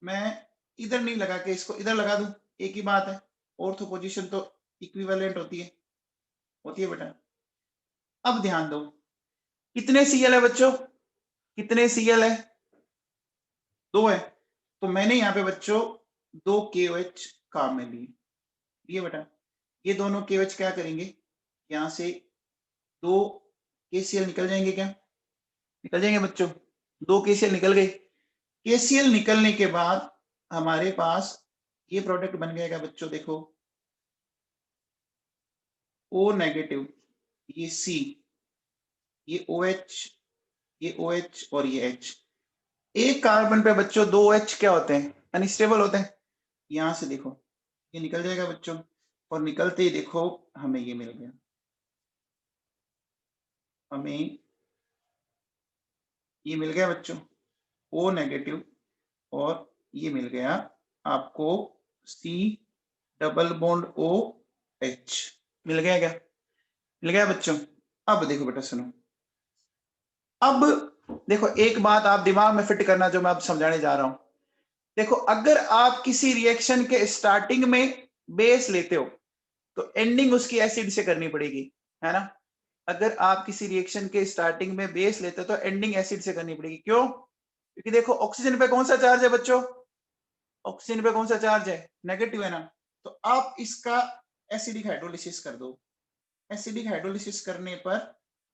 मैं इधर नहीं लगा के इसको इधर लगा दूं, एक ही बात है, ऑर्थो पोजीशन तो इक्विवेलेंट होती है बेटा। अब ध्यान दो, कितने Cl है बच्चों? कितने Cl है? 2 है। तो मैंने यहाँ पे बच्चों 2 KOH काम में लिए, ये बेटा, ये दोनों KOH क्या करेंगे, यहाँ से 2 KCl निकल जाएंगे, क्या निकल जाएंगे बच्चों? 2 KCl निकल गए। KCl निकलने के बाद हमारे पास ये प्रोडक्ट बन गएगा बच्चों, देखो O नेगेटिव, ये C, ये OH, ये OH और ये H। एक कार्बन पे बच्चों 2 H क्या होते हैं, अनस्टेबल होते हैं। यहां से देखो ये निकल जाएगा बच्चों, और निकलते ही देखो हमें ये मिल गया, हमें ये मिल गया बच्चों O नेगेटिव, और ये मिल गया आपको C डबल बॉन्ड OH, मिल गया क्या? मिल गया बच्चों। अब देखो बेटा सुनो, अब देखो एक बात आप दिमाग में फिट करना जो मैं अब समझाने जा रहा हूं। देखो अगर आप किसी रिएक्शन के स्टार्टिंग में बेस लेते हो तो एंडिंग उसकी एसिड से करनी पड़ेगी, है ना? अगर आप किसी रिएक्शन के स्टार्टिंग में बेस लेते हो तो एंडिंग एसिड से करनी पड़ेगी। क्यों? क्योंकि देखो ऑक्सीजन पे कौन सा चार्ज है बच्चों? ऑक्सीजन पे कौन सा चार्ज है? नेगेटिव है ना? तो आप इसका एसिडिक हाइड्रोलिसिस कर दो, एसिडिक हाइड्रोलिसिस करने पर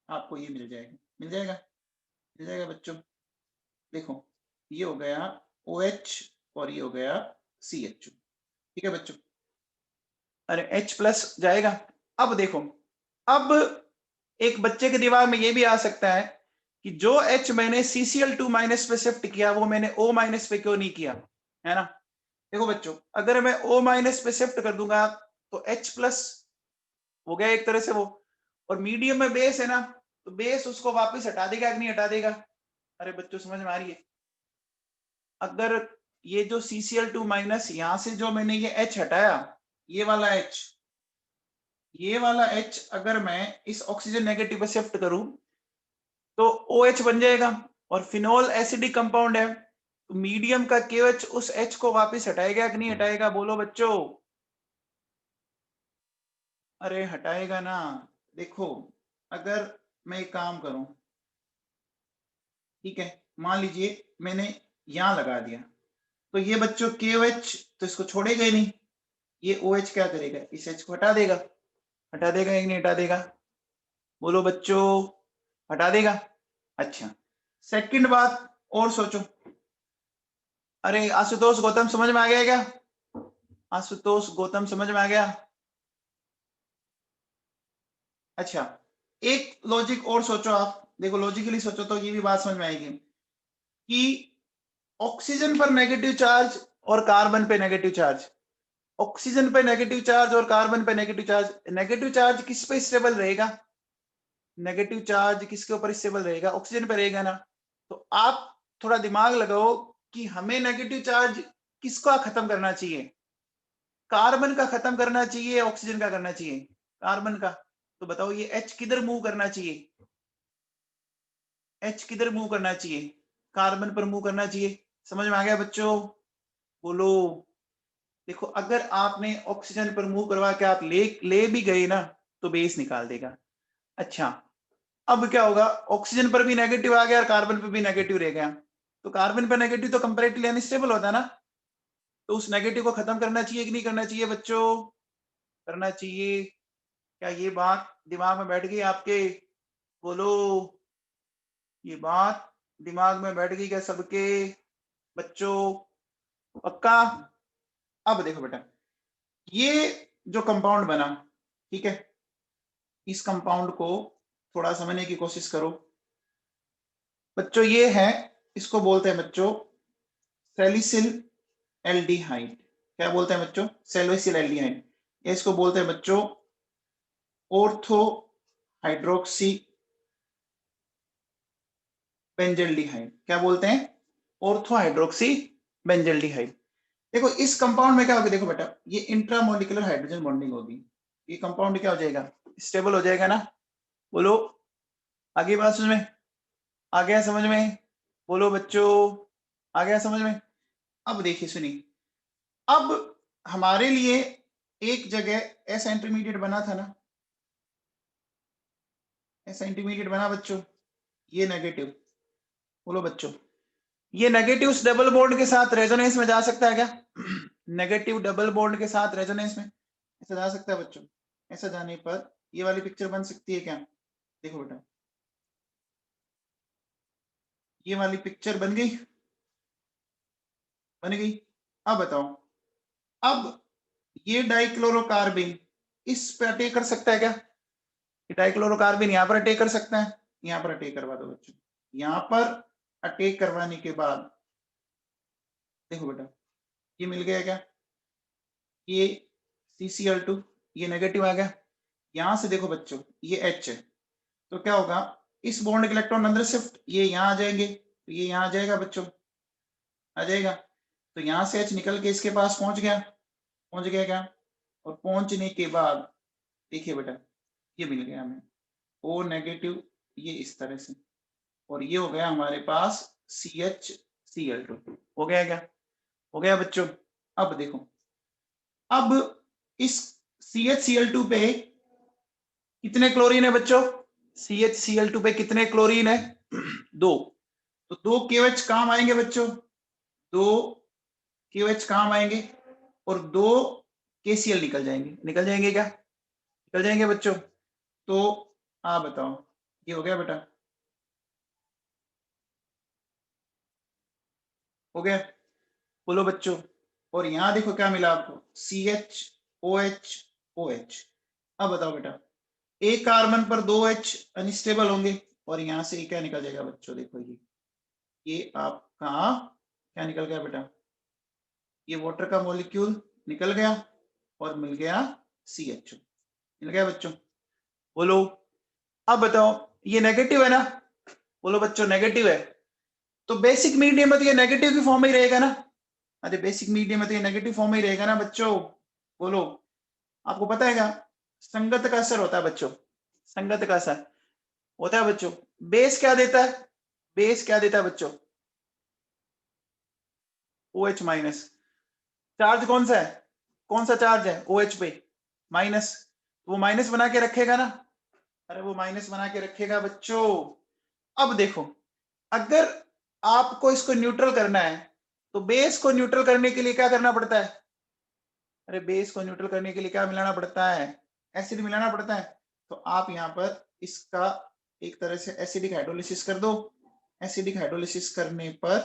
आपको ये मिल जाएगा, मिल जाएगा, मिल जाएगा बच्चों। देखो ये हो गया OH और ये हो गया CH, ठीक है बच्चों? अरे H प्लस जाएगा। अब देखो, अब एक बच्चे के दिमाग में ये भी आ सकता है कि जो H मैंने CCl2 माइनस पे शिफ्ट किया वो मैंने O माइनस पे क्यों नहीं किया, है ना? देखो बच्चों, अगर मैं O माइनस पे शिफ्ट कर दूंगा तो H प्लस हो गया एक तरह से वो, और मीडियम में बेस है ना, तो बेस उसको वापस हटा देगा कि नहीं हटा देगा? अरे बच्चों समझ में आ रही है? अगर ये जो CCl2 माइनस यहां से जो मैंने ये H हटाया, ये वाला H, ये वाला H अगर मैं इस ऑक्सीजन नेगेटिव पे शिफ्ट करूं तो OH बन जाएगा, और फिनोल एसिडिक कंपाउंड है, तो मीडियम का KOH उस H को वापस हटाएगा कि नहीं हटाएगा? बोलो बच्चों। अरे हटाएगा ना। देखो अगर मैं एक काम करूं, ठीक है, मान लीजिए मैंने यहां लगा दिया, तो ये बच्चों KOH तो इसको छोड़ेगा ही नहीं, ये OH क्या करेगा, इस H को हटा देगा, हटा देगा या नहीं हटा देगा? बोलो बच्चों, हटा देगा। अच्छा, सेकंड बात और सोचो। अरे आशुतोष गौतम समझ में आ गया क्या? आशुतोष गौतम समझ में आ गया? अच्छा, एक लॉजिक और सोचो आप, देखो लॉजिकली सोचो तो ये भी बात समझ में आएगी कि ऑक्सीजन पर नेगेटिव चार्ज और कार्बन पे नेगेटिव चार्ज, ऑक्सीजन पे नेगेटिव चार्ज और कार्बन पे नेगेटिव चार्ज, नेगेटिव चार्ज किस पे स्टेबल रहेगा? नेगेटिव चार्ज किसके ऊपर स्टेबल रहेगा? ऑक्सीजन पे रहेगा ना? तो आप थोड़ा दिमाग लगाओ कि हमें नेगेटिव चार्ज किसका खत्म करना चाहिए? कार्बन का खत्म करना चाहिए, ऑक्सीजन का करना चाहिए? कार्बन का। तो बताओ ये H किधर मूव करना चाहिए? H किधर मूव करना चाहिए? कार्बन पर मूव करना चाहिए। समझ में आ गया बच्चों? बोलो। देखो अगर आपने ऑक्सीजन पर मूव करवा के आप ले भी गए ना तो बेस निकाल देगा। अच्छा, अब क्या होगा, ऑक्सीजन पर भी नेगेटिव आ गया और कार्बन पर भी नेगेटिव रह गया, तो कार्बन पर नेगेटिव तो कंपैरेटिवली अनस्टेबल होता है ना, तो उस नेगेटिव को खत्म करना चाहिए कि नहीं करना चाहिए बच्चों? करना चाहिए। क्या ये बात दिमाग में बैठ गई आपके? बोलो, ये बात दिमाग में बैठ गई क्या सबके बच्चों? पक्का? अब देखो बेटा, ये जो कंपाउंड बना, ठीक है, इस कंपाउंड को थोड़ा समझने की कोशिश करो बच्चों। ये है, इसको बोलते हैं बच्चों सैलिसिल एल्डिहाइड। क्या बोलते हैं बच्चों? सेल्वेसिल एल्डिहाइड। इसको बोलते हैं बच्चों ऑर्थो हाइड्रोक्सी बेंजल्डिहाइड। क्या बोलते हैं? Ortho hydroxy benzaldehyde. देखो इस कंपाउंड में क्या होगा, देखो बेटा ये इंट्रामोलिकुलर हाइड्रोजन बॉन्डिंग होगी। ये कंपाउंड क्या हो जाएगा? स्टेबल हो जाएगा ना। बोलो आगे बात समझ में आ गया? समझ में? बोलो बच्चों आ गया समझ में? अब देखिए सुनिए, अब हमारे लिए एक जगह ऐसा इंटरमीडिएट बना था ना, ऐसा इंटरमीडिएट बना बच्चों, ये नेगेटिव। बोलो बच्चों ये नेगेटिव उस डबल बॉन्ड के साथ रेजोनेंस में जा सकता है क्या? नेगेटिव डबल बॉन्ड के साथ रेजोनेंस में ऐसा जा सकता है बच्चों? ऐसा जाने पर ये वाली पिक्चर बन सकती है क्या? देखो बेटा ये वाली पिक्चर बन गई, बन गई। अब बताओ, अब ये डाइक्लोरोकार्बिन इस पे अटैक कर सकता है क्या? ये डाइक्लोरोकार्बिन यहाँ पर अटैक कर सकता है, यहाँ पर अटैक करवा दो बच्चों। यहाँ पर अटैक करवाने के बाद देखो बेटा ये मिल गया क्या? ये CCl2 ये नेगेटिव आ गया। यहां से देखो बच्चों ये H है, तो क्या होगा? इस बॉन्ड के इलेक्ट्रॉन अंदर शिफ्ट, ये यहाँ आ जाएंगे, तो ये यहाँ आ जाएगा बच्चों, आ जाएगा। तो यहाँ से H निकल के इसके पास पहुंच गया, पहुंच गया क्या? और पहुंचने के बाद देखिए बेटा ये मिल गया हमें O नेगेटिव, ये इस तरह से, और ये हो गया हमारे पास CHCl2। हो गया क्या? हो गया बच्चों। अब देखो, अब इस CHCl2 पे कितने क्लोरीन है बच्चों? CHCl2 पे कितने क्लोरीन है? 2। तो 2 KOH काम आएंगे बच्चों, 2 KOH काम आएंगे और 2 KCl निकल जाएंगे। निकल जाएंगे क्या? निकल जाएंगे बच्चों। तो आप बताओ ये हो गया बेटा? हो गया? बोलो बच्चों। और यहां देखो क्या मिला आपको? CHOH। अब बताओ बेटा, एक कार्बन पर 2H अनस्टेबल होंगे और यहां से क्या निकल जाएगा बच्चों? देखो ये आपका क्या निकल गया बेटा? ये वाटर का मॉलिक्यूल निकल गया और मिल गया CHO। मिल गया बच्चों? बोलो। अब बताओ ये नेगेटिव है ना? बोलो बच्चों नेगेटिव है, तो बेसिक मीडियम में तो ये नेगेटिव की फॉर्म में ही रहेगा ना। अरे बेसिक मीडियम में तो ये नेगेटिव फॉर्म में ही रहेगा ना बच्चों। बोलो आपको पता है क्या संगत का असर होता है बच्चों? संगत का असर होता है बच्चों। बेस क्या देता है? बेस क्या देता है बच्चों? OH minus. चार्ज कौन सा है? कौन सा चार्ज है OH पे? माइनस। वो माइनस बना के रखेगा ना। अरे वो माइनस बना के रखेगा बच्चों। अब देखो, अगर आपको इसको न्यूट्रल करना है तो बेस को न्यूट्रल करने के लिए क्या करना पड़ता है? अरे बेस को न्यूट्रल करने के लिए क्या मिलाना पड़ता है? एसिड मिलाना पड़ता है। तो आप यहाँ पर इसका एक तरह से एसिडिक हाइड्रोलिसिस कर दो। एसिडिक हाइड्रोलिसिस करने पर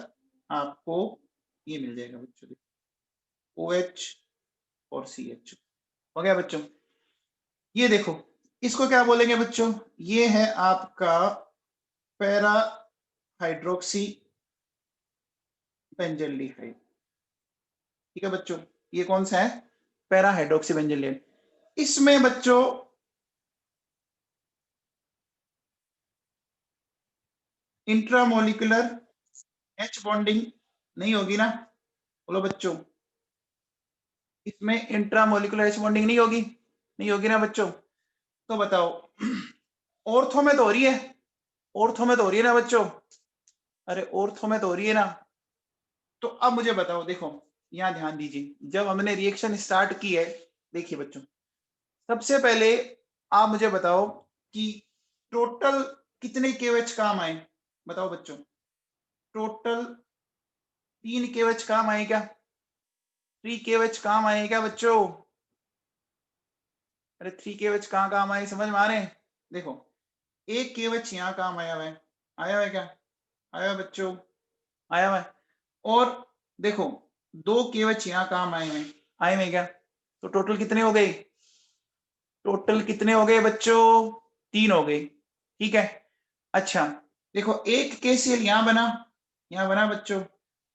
आपको ये मिल जाएगा बच्चों, OH और CH। हो गया बच्चों? ये देखो इसको क्या बोलेंगे बच्चों? ये है आपका पैरा हाइड्रोक्सी बेंजल्डिहाइड। ठीक है बच्चों, ये कौन सा है? Para hydroxy benzaldehyde. इसमें बच्चों इंट्रामोलिकुलर H बॉन्डिंग नहीं होगी ना? बोलो बच्चों इसमें इंट्रामोलिकुलर H बॉन्डिंग नहीं होगी? नहीं होगी ना बच्चों? तो बताओ ऑर्थो में तो हो रही है, ऑर्थो में तो हो रही है ना बच्चों? अरे ऑर्थो में तो हो रही है ना। तो अब मुझे बताओ, देखो यहाँ ध्यान दीजिए, जब हमने रिएक्शन स्टार्ट की है, देखिए बच्चों सबसे पहले आप मुझे बताओ कि टोटल कितने KOH काम आए? बताओ बच्चों टोटल 3 KOH काम आए क्या? 3 KOH काम आए क्या बच्चों? अरे 3 KOH कहाँ काम आए समझ में आ रहे हैं? देखो एक KOH यहाँ काम आया हुआ है, आया हुआ है क्या? आया हुआ बच्चों, आया हुआ है। और देखो 2 KOH यहाँ काम आए हुए, आए हुए क्या? तो टोटल कितने हो गए? टोटल कितने हो गए बच्चों? 3 हो गए। ठीक है। अच्छा देखो एक KCl यहाँ बना, यहाँ बना बच्चों,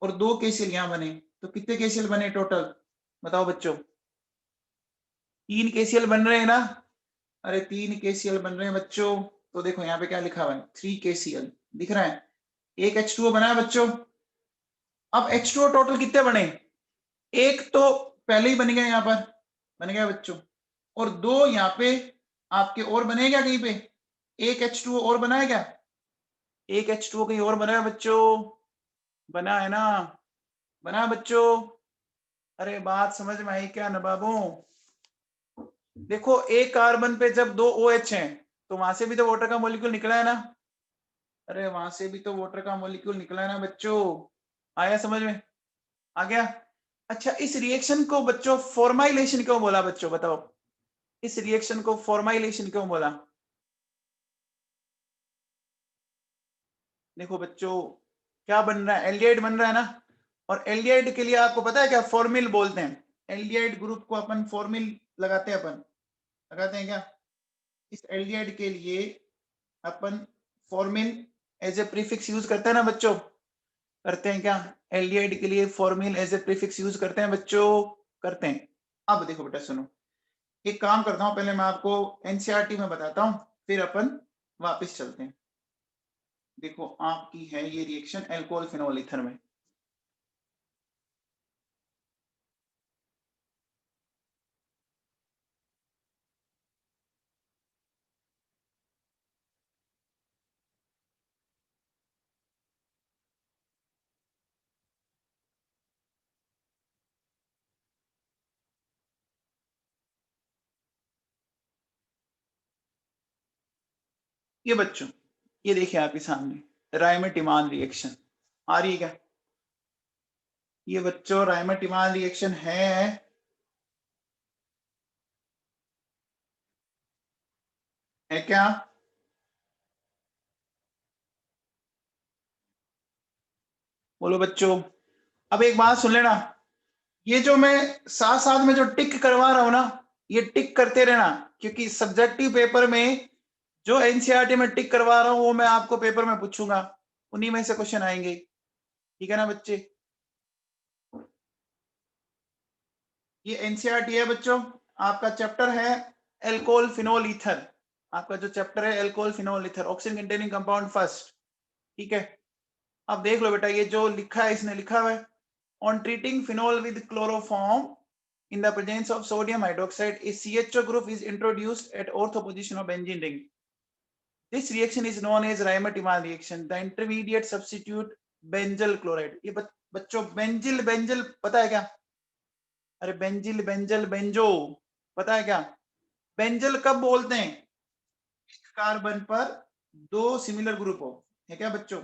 और 2 KCl यहाँ बने, तो कितने केसीएल बने टोटल, बताओ बच्चों। 3 केसीएल बन रहे हैं ना, अरे 3 केसीएल बन रहे हैं बच्चों। तो देखो यहाँ पे क्या लिखा हुआ है, 3 केसीएल दिख रहा है। एक H2O बना है बच्चों। अब H2O टोटल कितने बने, एक तो पहले ही बन गया, यहाँ पर बन गया बच्चों, और 2 यहाँ पे आपके और बने क्या कहीं पे, एक H2O और बना है क्या, एक H2O कहीं और बना है बच्चों, बना है ना, बना है बच्चों। अरे बात समझ में आई क्या नवाबों। देखो एक कार्बन पे जब 2 OH हैं तो वहां से भी तो वाटर का मॉलिक्यूल निकला है ना, अरे वहां से भी तो वाटर का मॉलिक्यूल निकला है ना बच्चों, आया समझ में, आ गया। अच्छा इस रिएक्शन को बच्चों फॉर्माइलेशन क्यों बोला बच्चों, बताओ इस रिएक्शन को फॉर्माइलेशन क्यों बोला। देखो बच्चों क्या बन रहा है, एल्डिहाइड बन रहा है ना, और एल्डिहाइड के लिए आपको पता है क्या फॉर्मिल बोलते हैं, एल्डिहाइड ग्रुप को अपन फॉर्मिल लगाते हैं, अपन लगाते हैं क्या, इस एल्डिहाइड के लिए अपन formyl as a prefix use करते हैं ना बच्चों, करते हैं क्या, एल्डिहाइड के लिए formyl as a prefix use करते हैं बच्चों, करते हैं। अब देखो बेटा सुनो, एक काम करता हूं, पहले मैं आपको एनसीईआरटी में बताता हूं, फिर अपन वापस चलते हैं। देखो आपकी है ये रिएक्शन एल्कोहल फिनोल ईथर में, ये बच्चों ये देखिए आपके सामने रायमेटिमान रिएक्शन आ रही है क्या, ये बच्चों रायमेटिमान रिएक्शन है क्या, बोलो बच्चों। अब एक बात सुन लेना, ये जो मैं साथ साथ में जो टिक करवा रहा हूं ना, ये टिक करते रहना, क्योंकि सब्जेक्टिव पेपर में जो एनसीईआरटी में टिक करवा रहा हूं वो मैं आपको पेपर में पूछूंगा, उन्हीं में से क्वेश्चन आएंगे, ठीक है ना बच्चे। ये एनसीईआरटी है बच्चों, आपका चैप्टर है एल्कोहल फिनोल ईथर, आपका जो चैप्टर है alcohol phenol ether oxygen containing compound first, ठीक है। अब देख लो बेटा, ये जो लिखा है इसने लिखा हुआ है, on treating phenol with chloroform in the presence of sodium hydroxide, a CHO group is introduced at ortho position of benzene ring. This reaction is known as Raymer-Timan reaction. The intermediate substitute benzyl chloride. ये बच्चों benzyl benzyl पता है क्या, अरे benzyl benzyl banjo पता है क्या, benzyl कब बोलते हैं, एक कार्बन पर 2 सिमिलर ग्रुप हो, है क्या बच्चों।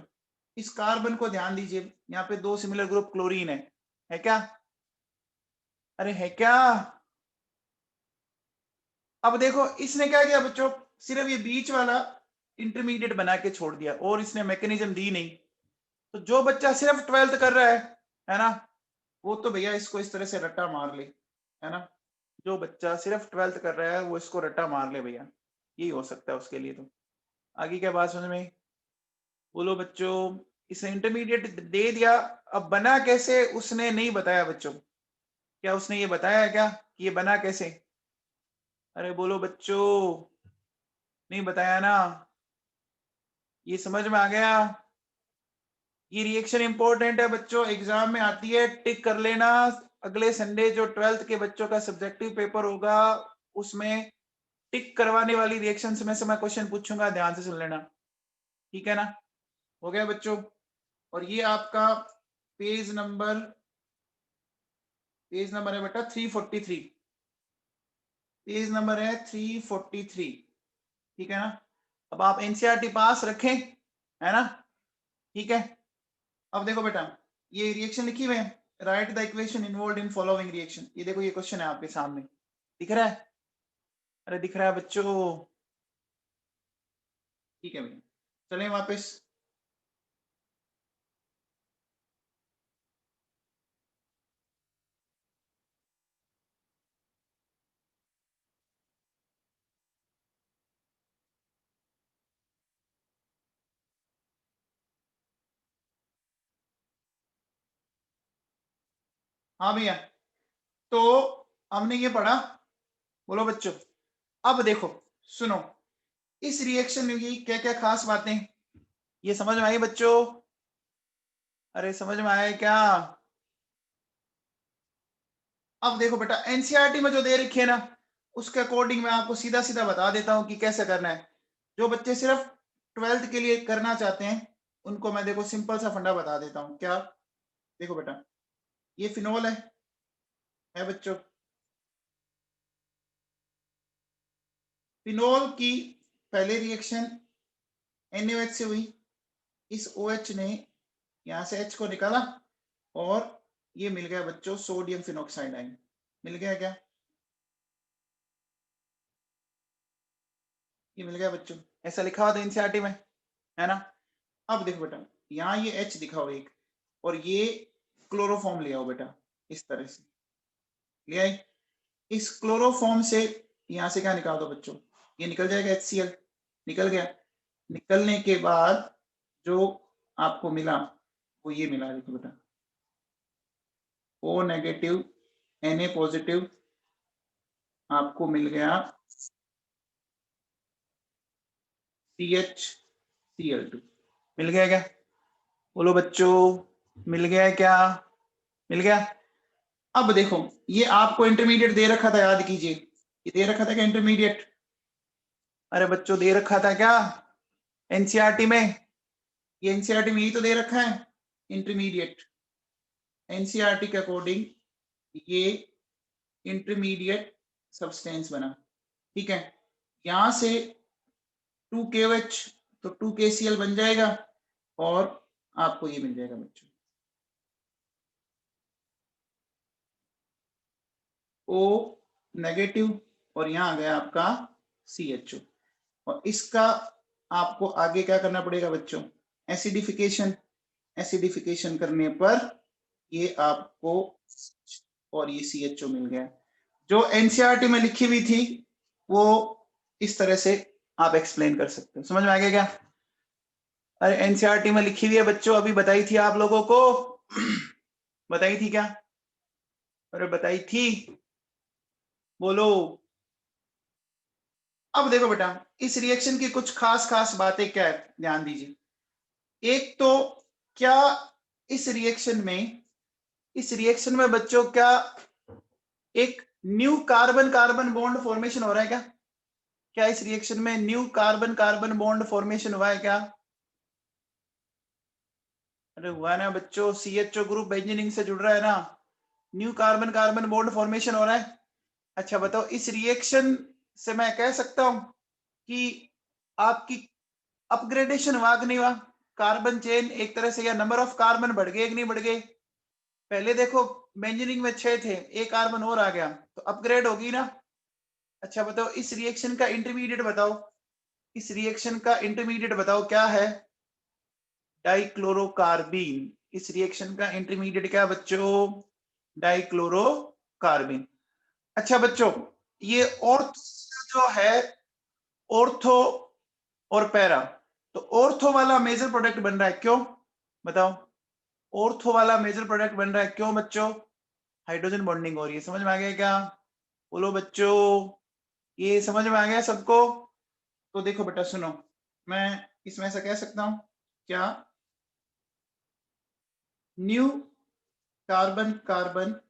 इस कार्बन को ध्यान दीजिए, यहाँ पे 2 सिमिलर ग्रुप क्लोरीन है क्या, अरे है क्या। अब देखो इसने क्या किया बच्चों, सिर्फ ये बीच वाला इंटरमीडिएट बना के छोड़ दिया और इसने मैकेनिज्म दी नहीं। तो जो बच्चा सिर्फ 12th कर रहा है ना, वो तो भैया इसको इस तरह से रट्टा मार ले, है ना, जो बच्चा सिर्फ 12th कर रहा है वो इसको रट्टा मार ले भैया, यही हो सकता है उसके लिए। तो आगे क्या बात समझ में, बोलो बच्चों। इसने इंटरमीडिएट दे दिया, अब बना कैसे उसने नहीं बताया बच्चों, क्या उसने ये बताया क्या कि ये बना कैसे, अरे बोलो बच्चों, नहीं बताया ना, ये समझ में आ गया। ये रिएक्शन इंपॉर्टेंट है बच्चों, एग्जाम में आती है, टिक कर लेना। अगले संडे जो 12th के बच्चों का सब्जेक्टिव पेपर होगा उसमें टिक करवाने वाली रिएक्शन में से मैं क्वेश्चन पूछूंगा, ध्यान से सुन लेना, ठीक है ना। हो गया बच्चों, और ये आपका पेज नंबर है बेटा 343, पेज नंबर है 343, ठीक है ना। अब आप एनसीईआरटी पास रखें, है ना, ठीक है। अब देखो बेटा, ये रिएक्शन लिखी हुई है, right the equation involved in following reaction, ये देखो ये क्वेश्चन है आपके सामने, दिख रहा है, अरे दिख रहा है बच्चों, ठीक है भैया, चलें वापस। हाँ भैया, तो हमने ये पढ़ा, बोलो बच्चों। अब देखो सुनो, इस रिएक्शन की क्या क्या खास बातें ये समझ में आई बच्चों? अरे समझ में आया क्या? अब देखो बेटा, एनसीईआरटी में जो दे रखी है ना, उसके अकॉर्डिंग मैं आपको सीधा सीधा बता देता हूं कि कैसे करना है। जो बच्चे सिर्फ 12th के लिए करना चाहते हैं उनको मैं देखो सिंपल सा फंडा बता देता हूं। क्या? देखो बेटा, ये फिनोल है बच्चों। फिनोल की पहले रिएक्शन NaOH से हुई, इस OH ने यहां से H को निकाला और ये मिल गया बच्चों सोडियम फिनोक्साइड आयन। मिल गया क्या? ये मिल गया बच्चों, ऐसा लिखा हुआ था एनसीईआरटी में, है ना? अब देखो बेटा, यहाँ ये H दिखाओ एक, और ये क्लोरोफॉर्म ले आओ बेटा, इस तरह से ले आई। इस क्लोरोफॉर्म से यहां से क्या निकाल दो बच्चों, ये निकल जाएगा HCl। निकल गया। निकलने के बाद जो आपको मिला वो ये मिला, देखो बेटा, O नेगेटिव Na पॉजिटिव आपको मिल गया CHCl2। मिल गया क्या? बोलो बच्चों, मिल गया क्या? मिल गया। अब देखो, ये आपको इंटरमीडिएट दे रखा था, याद कीजिए, ये दे रखा था क्या इंटरमीडिएट? अरे बच्चों दे रखा था क्या एनसीईआरटी में? ये एनसीईआरटी में यही तो दे रखा है इंटरमीडिएट। एनसीईआरटी के अकॉर्डिंग ये इंटरमीडिएट सब्सटेंस बना, ठीक है। यहां से 2KOH तो 2KCl बन जाएगा और आपको ये मिल जाएगा बच्चों O नेगेटिव, और यहां आ गया आपका CHO। और इसका आपको आगे क्या करना पड़ेगा बच्चों? एसिडिफिकेशन। एसिडिफिकेशन करने पर ये आपको और ये CHO मिल गया। जो एनसीईआरटी में लिखी हुई थी वो इस तरह से आप एक्सप्लेन कर सकते हो। समझ में आ गया क्या? अरे एनसीईआरटी में लिखी हुई है बच्चों, अभी बताई थी आप लोगों को। बताई थी क्या? अरे बताई थी, बोलो। अब देखो बेटा, इस रिएक्शन की कुछ खास खास बातें क्या है, ध्यान दीजिए। एक तो क्या इस रिएक्शन में बच्चों क्या एक new carbon carbon bond formation हो रहा है क्या? क्या इस रिएक्शन में new carbon carbon bond formation हुआ है क्या? अरे हुआ ना बच्चों, CHO ग्रुप बेंजीनिंग से जुड़ रहा है ना, new carbon carbon bond formation हो रहा है। अच्छा बताओ, इस रिएक्शन से मैं कह सकता हूं कि आपकी अपग्रेडेशन हुआ कि नहीं हुआ? कार्बन चेन एक तरह से, या नंबर ऑफ कार्बन बढ़ गए कि नहीं बढ़ गए? पहले देखो बेंजीनिंग में 6 थे, एक कार्बन और आ गया तो अपग्रेड होगी ना। अच्छा बताओ, इस रिएक्शन का इंटरमीडिएट बताओ, इस रिएक्शन का इंटरमीडिएट बताओ क्या है? डाइक्लोरोकार्बीन। इस रिएक्शन का इंटरमीडिएट क्या बच्चों? डाइक्लोरोकार्बीन। अच्छा बच्चों, ये ऑर्थो जो है, ऑर्थो और पैरा, तो ऑर्थो वाला मेजर प्रोडक्ट बन रहा है, क्यों बताओ? ऑर्थो वाला मेजर प्रोडक्ट बन रहा है क्यों बच्चों? हाइड्रोजन बॉन्डिंग हो रही है। समझ में आ गया क्या? बोलो बच्चों, ये समझ में आ गया सबको? तो देखो बेटा सुनो, मैं इसमें ऐसा कह सकता हूं क्या, new carbon carbon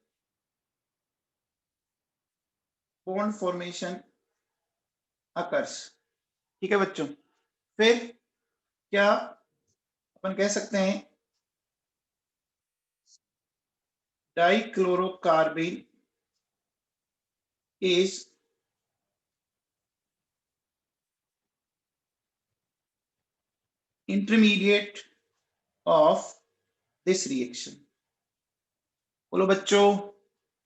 bond formation occurs, ठीक है बच्चों। फिर क्या अपन कह सकते हैं, dichlorocarbene is intermediate of this reaction. बोलो बच्चों,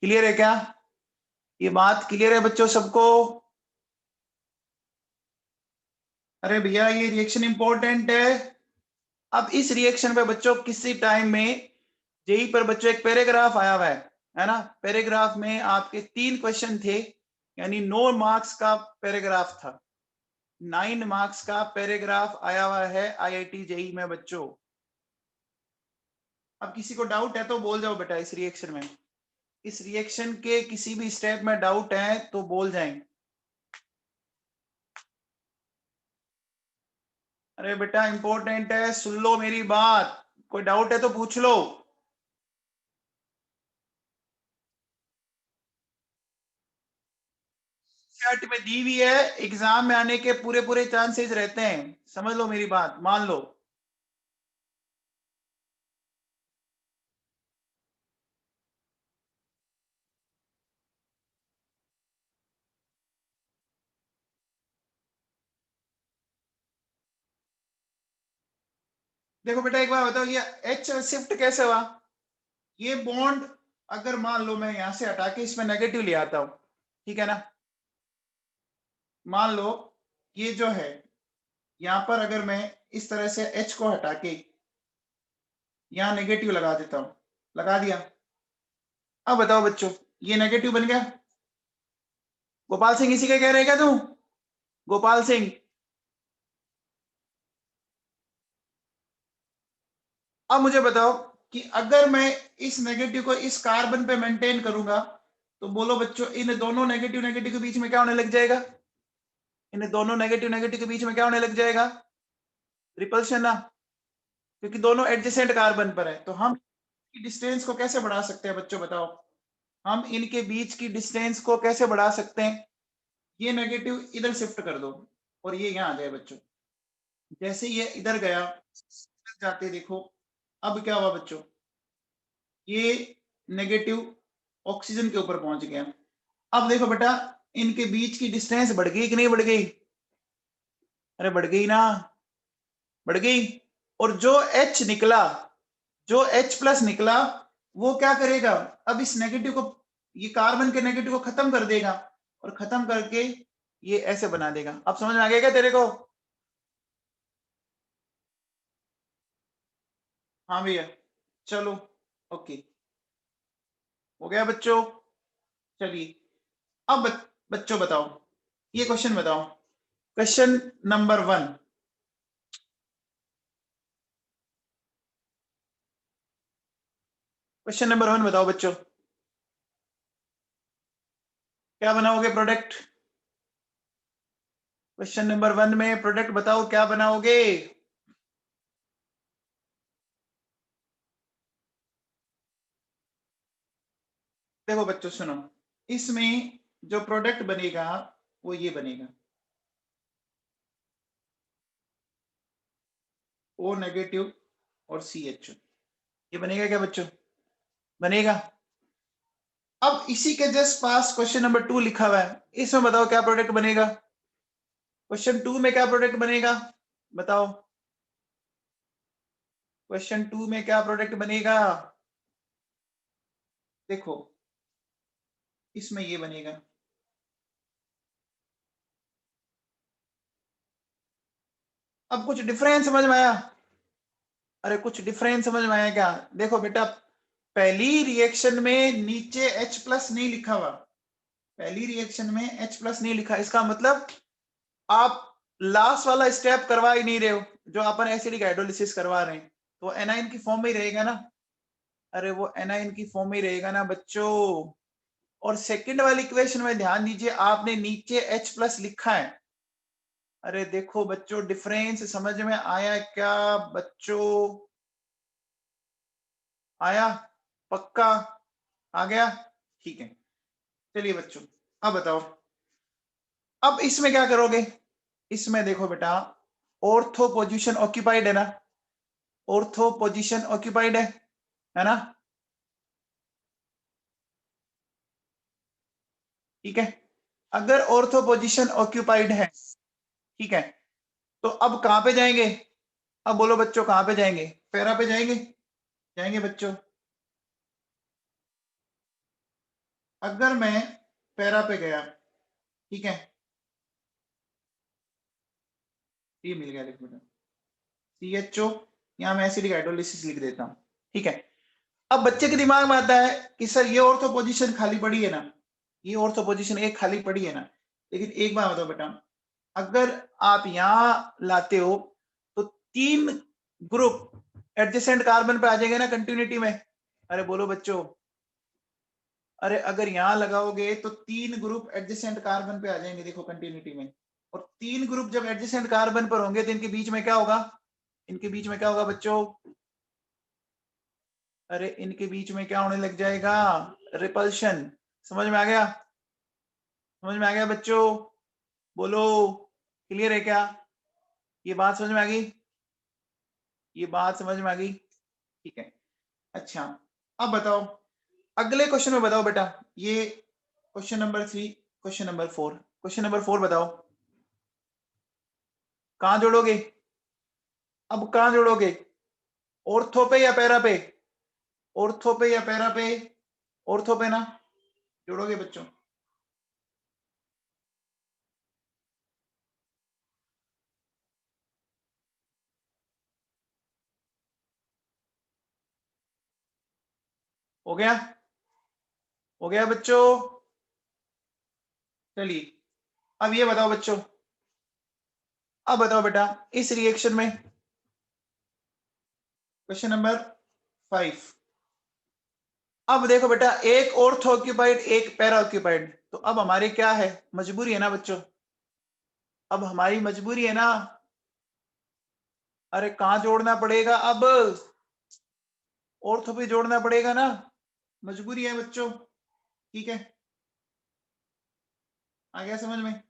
क्लियर है क्या? ये बात क्लियर है बच्चों सबको? अरे भैया ये रिएक्शन इंपॉर्टेंट है। अब इस रिएक्शन पे बच्चों किसी टाइम में जेई पर बच्चों एक पैराग्राफ आया हुआ है ना? पैराग्राफ में आपके 3 क्वेश्चन थे, यानी 9 मार्क्स का पैराग्राफ था। 9 मार्क्स का पैराग्राफ आया हुआ है IIT जेई में बच्चों। अब किसी को डाउट है तो बोल जाओ बेटा इस रिएक्शन में। इस रिएक्शन के किसी भी स्टेप में डाउट है तो बोल जाएं। अरे बेटा इंपॉर्टेंट है, सुन लो मेरी बात, कोई डाउट है तो पूछ लो। सेट में दी हुई है, एग्जाम में आने के पूरे पूरे चांसेस रहते हैं, समझ लो मेरी बात, मान लो। देखो बेटा एक बार बताओ, ये एच शिफ्ट कैसे हुआ? ये बॉन्ड अगर मान लो मैं यहां से हटा के इसमें नेगेटिव ले आता हूं, ठीक है ना, मान लो ये जो है यहां पर अगर मैं इस तरह से एच को हटा के यहां नेगेटिव लगा देता हूं, लगा दिया, अब बताओ बच्चों ये नेगेटिव बन गया। गोपाल सिंह इसी का कह रहे क्या तू? गोपाल सिंह, अब मुझे बताओ कि अगर मैं इस नेगेटिव को इस कार्बन पे मेंटेन करूंगा तो बोलो बच्चों इन दोनों नेगेटिव नेगेटिव के बीच में क्या होने लग जाएगा? इन दोनों नेगेटिव नेगेटिव के बीच में क्या होने लग जाएगा? रिपल्शन ना, क्योंकि दोनों एडजेसेंट कार्बन पर है। तो हम डिस्टेंस को कैसे बढ़ा सकते हैं बच्चों बताओ? हम इनके बीच की डिस्टेंस को कैसे बढ़ा सकते हैं? ये नेगेटिव इधर शिफ्ट कर दो और ये यहाँ आ जाए बच्चों। जैसे ये इधर गया, जाते देखो अब क्या हुआ बच्चों, ये नेगेटिव ऑक्सीजन के ऊपर पहुंच गया। अब देखो बेटा इनके बीच की डिस्टेंस बढ़ गई कि नहीं बढ़ गई? अरे बढ़ गई ना, बढ़ गई। और जो H निकला, जो H प्लस निकला, वो क्या करेगा? अब इस नेगेटिव को, ये कार्बन के नेगेटिव को खत्म कर देगा और खत्म करके ये ऐसे बना देगा। अब समझ में आ गया क्या तेरे को? हाँ भैया, चलो ओके, हो गया बच्चों। चलिए अब बच्चों बताओ, ये क्वेश्चन बताओ, क्वेश्चन नंबर 1। क्वेश्चन नंबर 1 बताओ बच्चों, क्या बनाओगे प्रोडक्ट? क्वेश्चन नंबर 1 में प्रोडक्ट बताओ क्या बनाओगे? देखो बच्चों सुनो, इसमें जो प्रोडक्ट बनेगा वो ये बनेगा, ओ नेगेटिव और सी एच, ये बनेगा क्या बच्चों? बनेगा। अब इसी के जस्ट पास क्वेश्चन नंबर 2 लिखा हुआ है, इसमें बताओ क्या प्रोडक्ट बनेगा? क्वेश्चन 2 में क्या प्रोडक्ट बनेगा बताओ? क्वेश्चन 2 में क्या प्रोडक्ट बनेगा? देखो इसमें ये बनेगा, अब कुछ डिफरेंस समझ में आया? अरे कुछ डिफरेंस समझ में आया क्या? देखो बेटा पहली रिएक्शन में नीचे H प्लस नहीं लिखा हुआ, पहली रिएक्शन में H प्लस नहीं लिखा, इसका मतलब आप लास्ट वाला स्टेप करवा ही नहीं रहे हो, जो अपन एसिडिक हाइड्रोलिसिस करवा रहे हैं, तो एनाइन की फॉर्म में ही रहेगा ना। अरे वो एनाइन की फॉर्म में ही रहेगा ना बच्चों। और सेकंड वाली इक्वेशन में ध्यान दीजिए, आपने नीचे H प्लस लिखा है। अरे देखो बच्चों डिफरेंस समझ में आया क्या बच्चों? आया? पक्का आ गया? ठीक है, चलिए बच्चों अब बताओ, अब इसमें क्या करोगे? इसमें देखो बेटा ऑर्थो पोजीशन ऑक्यूपाइड है ना, ऑर्थो पोजीशन ऑक्यूपाइड है ना? ठीक है, अगर ऑर्थो पोजीशन ऑक्यूपाइड है, ठीक है, तो अब कहां पे जाएंगे? अब बोलो बच्चों कहां पे जाएंगे? पैरा पे जाएंगे? जाएंगे बच्चों। अगर मैं पैरा पे गया, ठीक है, ये मिल गया, देखो बेटा CHO, यहां मैं एसिडिक हाइड्रोलिसिस लिख देता हूं, ठीक है। अब बच्चे के दिमाग में आता है कि सर ये ऑर्थो पोजीशन खाली पड़ी है ना, ये ऑर्थो पोजीशन एक खाली पड़ी है ना, लेकिन एक बात बताओ बेटा, अगर आप यहां लाते हो तो 3 ग्रुप एडजेसेंट कार्बन पे आ जाएंगे ना कंटिन्यूटी में। अरे बोलो बच्चों, अरे अगर यहां लगाओगे तो 3 ग्रुप एडजेसेंट कार्बन पे आ जाएंगे, देखो कंटिन्यूटी में, और 3 ग्रुप जब एडजेसेंट कार्बन पर होंगे तो इनके बीच में क्या होगा, इनके बीच में क्या होगा बच्चों, अरे इनके बीच में क्या होने लग जाएगा, रिपल्शन। समझ में आ गया, समझ में आ गया बच्चों, बोलो क्लियर है क्या, ये बात समझ में आ गई, ये बात समझ में आ गई, ठीक है। अच्छा अब बताओ अगले क्वेश्चन में, बताओ बेटा, ये question number 3, question number 4, question number 4 बताओ कहां जोड़ोगे, अब कहां जोड़ोगे, ऑर्थो पे या पैरा पे, ऑर्थो पे या पैरा पे, ऑर्थो पे ना जोड़ोगे बच्चों, हो गया, हो गया बच्चों, चलिए अब ये बताओ बच्चों, अब बताओ बेटा इस रिएक्शन में, क्वेश्चन नंबर 5, अब देखो बेटा एक ऑर्थो ऑक्यूपाइड एक पैरा ऑक्यूपाइड, तो अब हमारी क्या है, मजबूरी है ना बच्चों, अब हमारी मजबूरी है ना, अरे कहां जोड़ना पड़ेगा अब, ऑर्थो पे जोड़ना पड़ेगा ना, मजबूरी है बच्चों, ठीक है, आ गया समझ में,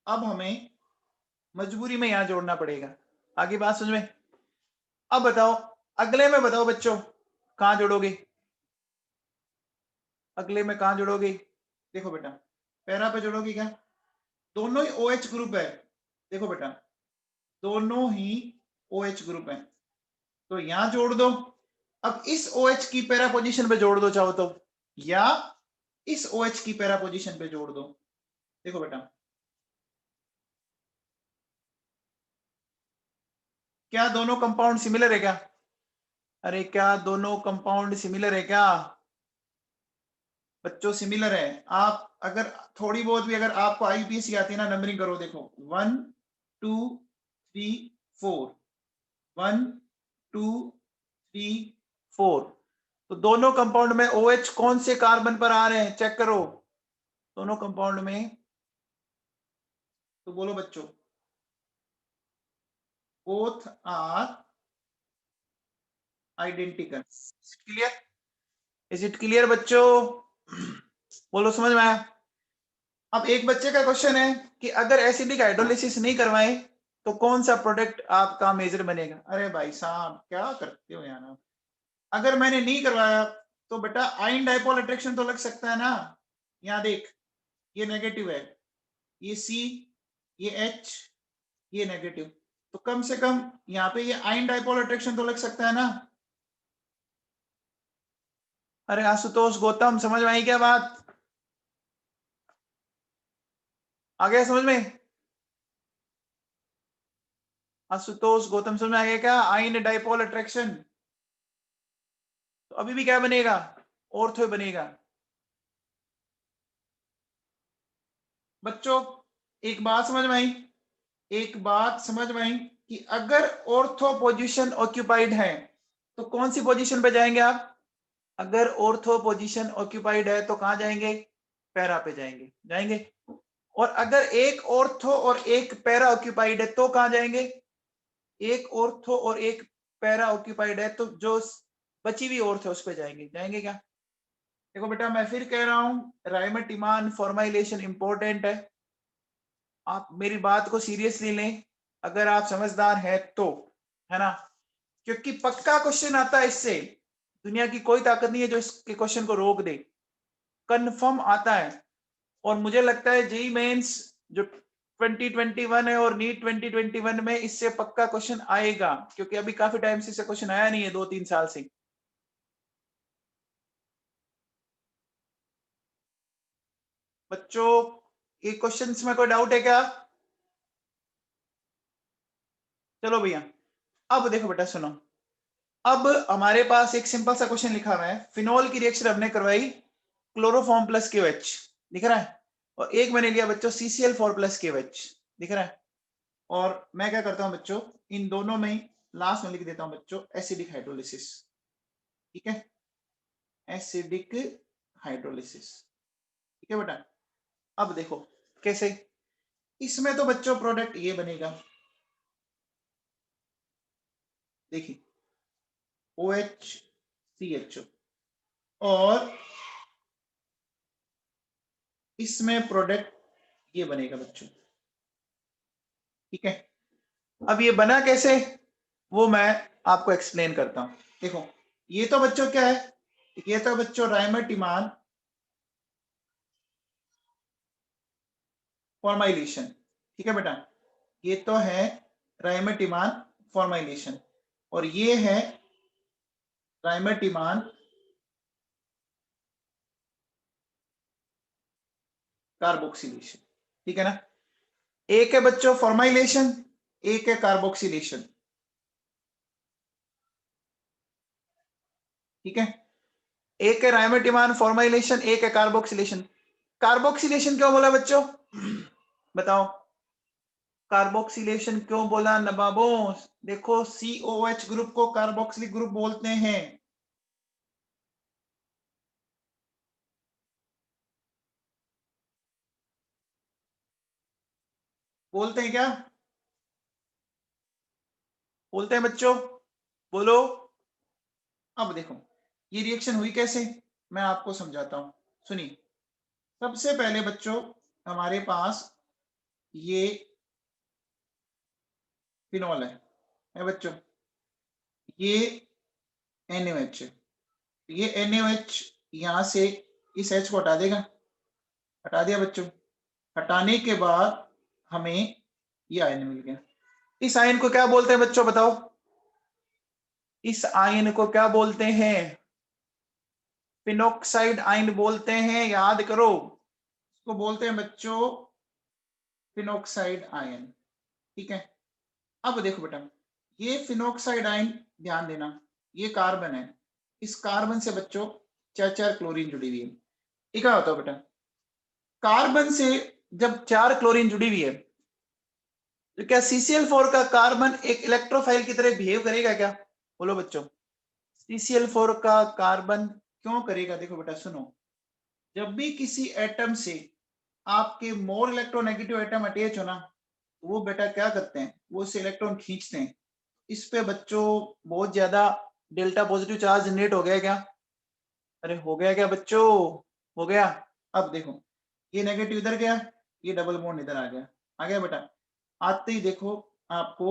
अब हमें मजबूरी में यहां जोड़ना पड़ेगा, आगे बात समझ में। अब बताओ अगले में, बताओ बच्चों कहां जोड़ोगे, अगले में कहां जोड़ोगे, देखो बेटा पैरा पे जोड़ोगे क्या, दोनों ही OH ग्रुप है, देखो बेटा दोनों ही OH ग्रुप है, तो यहां जोड़ दो, अब इस OH की पैरा पोजीशन पे जोड़ दो चाहो तो, या इस OH की पैरा पोजीशन पे जोड़ दो, देखो बेटा क्या दोनों कंपाउंड सिमिलर है क्या, अरे क्या दोनों कंपाउंड सिमिलर है क्या बच्चों, सिमिलर है, आप अगर थोड़ी बहुत भी अगर आपको आईपीएस आती है ना, नंबरिंग करो, देखो 1 2 3 4, 1 2 3 4, तो दोनों कंपाउंड में OH कौन से कार्बन पर आ रहे हैं चेक करो, दोनों कंपाउंड में, तो बोलो बच्चों, both are identical, clear, is it clear बच्चों, बोलो समझ में आया। अब एक बच्चे का क्वेश्चन है कि अगर एसिडिक हाइड्रोलिसिस नहीं करवाएं तो कौन सा प्रोडक्ट आपका मेजर बनेगा, अरे भाई साहब क्या करते हो यार आप, अगर मैंने नहीं करवाया तो बेटा आयन डाइपोल अट्रैक्शन तो लग सकता है ना, यहाँ देख ये नेगेटिव है, ये C, ये H, ये नेगेटिव, तो कम से कम यहाँ पे ये आयन डाइपोल अट्रैक्शन तो लग सकता है ना, अरे आशुतोष गौतम समझ में आई क्या बात, आ गया समझ में, आशुतोष गौतम समझ में आ गया क्या, आयन डाइपोल अट्रैक्शन, तो अभी भी क्या बनेगा, ऑर्थो बनेगा। बच्चों एक बात समझ में आई, एक बात समझ में आई कि अगर ऑर्थो पोजीशन ऑक्यूपाइड है तो कौन सी पोजीशन पे जाएंगे आप, अगर ऑर्थो पोजीशन ऑक्यूपाइड है तो कहां जाएंगे, पैरा पे जाएंगे, जाएंगे, और अगर एक ऑर्थो और एक पैरा ऑक्यूपाइड है तो कहां जाएंगे, एक ऑर्थो और एक पैरा ऑक्यूपाइड है तो जो बची हुई ऑर्थो उस पे जाएंगे, जाएंगे क्या, देखो बेटा मैं फिर कह रहा हूं राइमट इमान फॉर्मुलेशन इंपॉर्टेंट है, आप मेरी बात को सीरियसली लें अगर आप समझदार हैं तो, है ना, क्योंकि पक्का क्वेश्चन आता है इससे, दुनिया की कोई ताकत नहीं है जो इसके क्वेश्चन को रोक दे, कंफर्म आता है, और मुझे लगता है जेई मेंस जो 2021 है और नीट 2021 में इससे पक्का क्वेश्चन आएगा, क्योंकि अभी काफी टाइम से इससे क्वेश्चन आया नहीं है, 2-3 साल से। बच्चों ये क्वेश्चंस में कोई डाउट है क्या, चलो भैया अब देखो बेटा सुनो, अब हमारे पास एक सिंपल सा क्वेश्चन लिखा हुआ है, फिनोल की रिएक्शन हमने करवाई क्लोरोफॉर्म प्लस KOH, दिख रहा है, और एक मैंने लिया बच्चों CCl4 प्लस KOH, दिख रहा है, और मैं क्या करता हूं बच्चों इन दोनों में लास्ट में लिख देता हूं बच्चों एसिडिक हाइड्रोलिसिस, ठीक है, एसिडिक हाइड्रोलिसिस, ठीक है बेटा। अब देखो कैसे, इसमें तो बच्चों प्रोडक्ट ये बनेगा, देखिए OHCHO, और इसमें प्रोडक्ट ये बनेगा बच्चों, ठीक है। अब ये बना कैसे वो मैं आपको एक्सप्लेन करता हूं। देखो ये तो बच्चों क्या है, ये तो बच्चों राइमेटिमान फॉर्माइलेशन, ठीक है बेटा, ये तो है राइमेटिमान फॉर्माइलेशन, और ये है राइमेटिमान कार्बोक्सिलेशन, ठीक है ना। एक है बच्चों फॉर्माइलेशन, एक है कार्बोक्सिलेशन, ठीक है, एक है राइमेटिमान फॉर्माइलेशन, एक है कार्बोक्सिलेशन। कार्बोक्सिलेशन क्यों बोला बच्चों, बताओ कार्बोक्सिलेशन क्यों बोला नवाबों। देखो COH ग्रुप को कार्बोक्सिलिक ग्रुप बोलते हैं, बोलते हैं क्या, बोलते हैं बच्चों, बोलो। अब देखो ये रिएक्शन हुई कैसे, मैं आपको समझाता हूं, सुनिए। सबसे पहले बच्चों हमारे पास ये फिनॉल है बच्चों, ये NaOH है, ये NaOH यहां से इस H को हटा देगा, हटा दिया बच्चों, हटाने के बाद हमें ये आयन मिल गया। इस आयन को क्या बोलते हैं बच्चों बताओ, इस आयन को क्या बोलते हैं, फिनोक्साइड आयन बोलते हैं, याद करो, इसको बोलते हैं बच्चों फिनोक्साइड आयन, ठीक है। अब देखो बेटा ये फिनोक्साइड आयन, ध्यान देना, ये कार्बन है, इस कार्बन से बच्चों चार चार क्लोरीन जुड़ी हुई है। ये क्या होता है बेटा, कार्बन से जब चार क्लोरीन जुड़ी हुई है तो क्या CCl4 का कार्बन एक इलेक्ट्रोफाइल की तरह बिहेव करेगा क्या, बोलो बच्चों। CCl4 का कार्बन क्यों करेगा, देखो बेटा सुनो, जब भी किसी एटम से आपके मोर इलेक्ट्रोनेगेटिव एटम अटैच हो ना, वो बेटा क्या करते हैं, वो से इलेक्ट्रॉन खींचते हैं, इस पे बच्चों बहुत ज्यादा डेल्टा पॉजिटिव चार्ज जनरेट हो गया क्या, अरे हो गया क्या बच्चों, हो गया। अब देखो ये नेगेटिव इधर गया, ये डबल बॉन्ड इधर आ गया बेटा, आते ही देखो आपको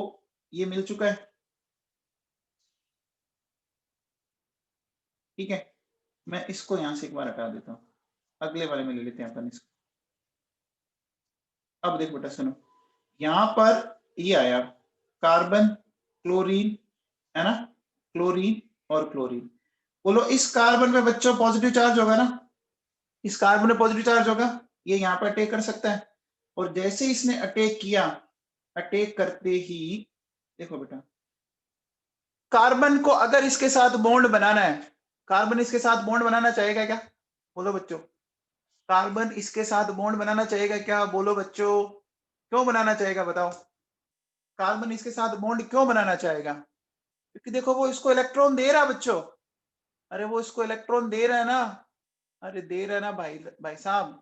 ये मिल चुका है, ठीक है। मैं इसको यहां से एक बार हटा देता हूँ, अगले वाले में ले लेते हैं अपन इसको। अब देखो बेटा सुनो, यहां पर ये आया कार्बन क्लोरीन, है ना, क्लोरीन और क्लोरीन, बोलो इस कार्बन में बच्चों पॉजिटिव चार्ज होगा ना, इस कार्बन में पॉजिटिव चार्ज होगा, ये यहाँ पर अटैक कर सकता है, और जैसे इसने अटैक किया, अटैक करते ही देखो बेटा, कार्बन को अगर इसके साथ बॉन्ड बनाना है, कार्बन इसके साथ बॉन्ड बनाना चाहेगा क्या, बोलो बच्चों, कार्बन इसके साथ बॉन्ड बनाना चाहेगा क्या, बोलो बच्चों, क्यों बनाना चाहेगा बताओ, कार्बन इसके साथ बॉन्ड क्यों बनाना चाहेगा, क्योंकि देखो वो इसको इलेक्ट्रॉन दे रहा है बच्चों, अरे वो इसको इलेक्ट्रॉन दे रहा है ना, अरे दे रहा है ना भाई, भाई साहब।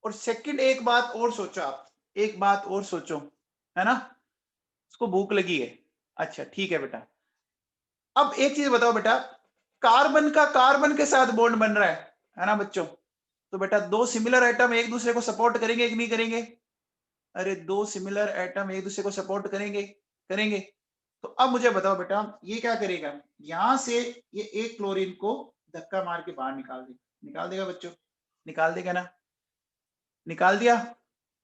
और सेकंड एक बात और सोचो आप, एक बात और सोचो, है ना, उसको भूख लगी है, अच्छा ठीक है बेटा। अब एक चीज बताओ बेटा, कार्बन का कार्बन के साथ बॉन्ड बन रहा है ना बच्चों, तो बेटा दो सिमिलर एटम एक दूसरे को सपोर्ट करेंगे कि नहीं करेंगे, अरे दो सिमिलर एटम एक दूसरे को सपोर्ट करेंगे, करेंगे। तो अब मुझे बताओ बेटा ये क्या करेगा, यहां से ये एक क्लोरीन को धक्का मार के बाहर निकाल देगा, निकाल देगा बच्चों, निकाल देगा ना, निकाल दिया,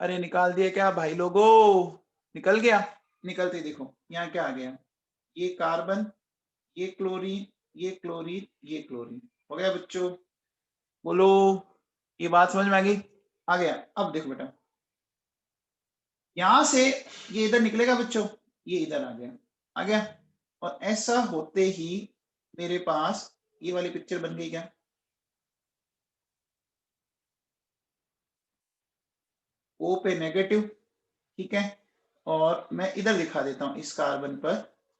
अरे निकाल दिया क्या भाई लोगों, निकल गया, निकलते देखो यहाँ क्या आ गया, ये कार्बन, ये क्लोरीन, ये क्लोरीन, ये क्लोरीन, हो गया बच्चों, बोलो, ये बात समझ में आ गई, आ गया। अब देखो बेटा यहां से ये इधर निकलेगा बच्चों, ये इधर आ गया, आ गया, और ऐसा होते ही मेरे पास ये वाली पिक्चर बन गई क्या, ओ पे नेगेटिव, ठीक है, और मैं इधर दिखा देता हूं इस कार्बन पर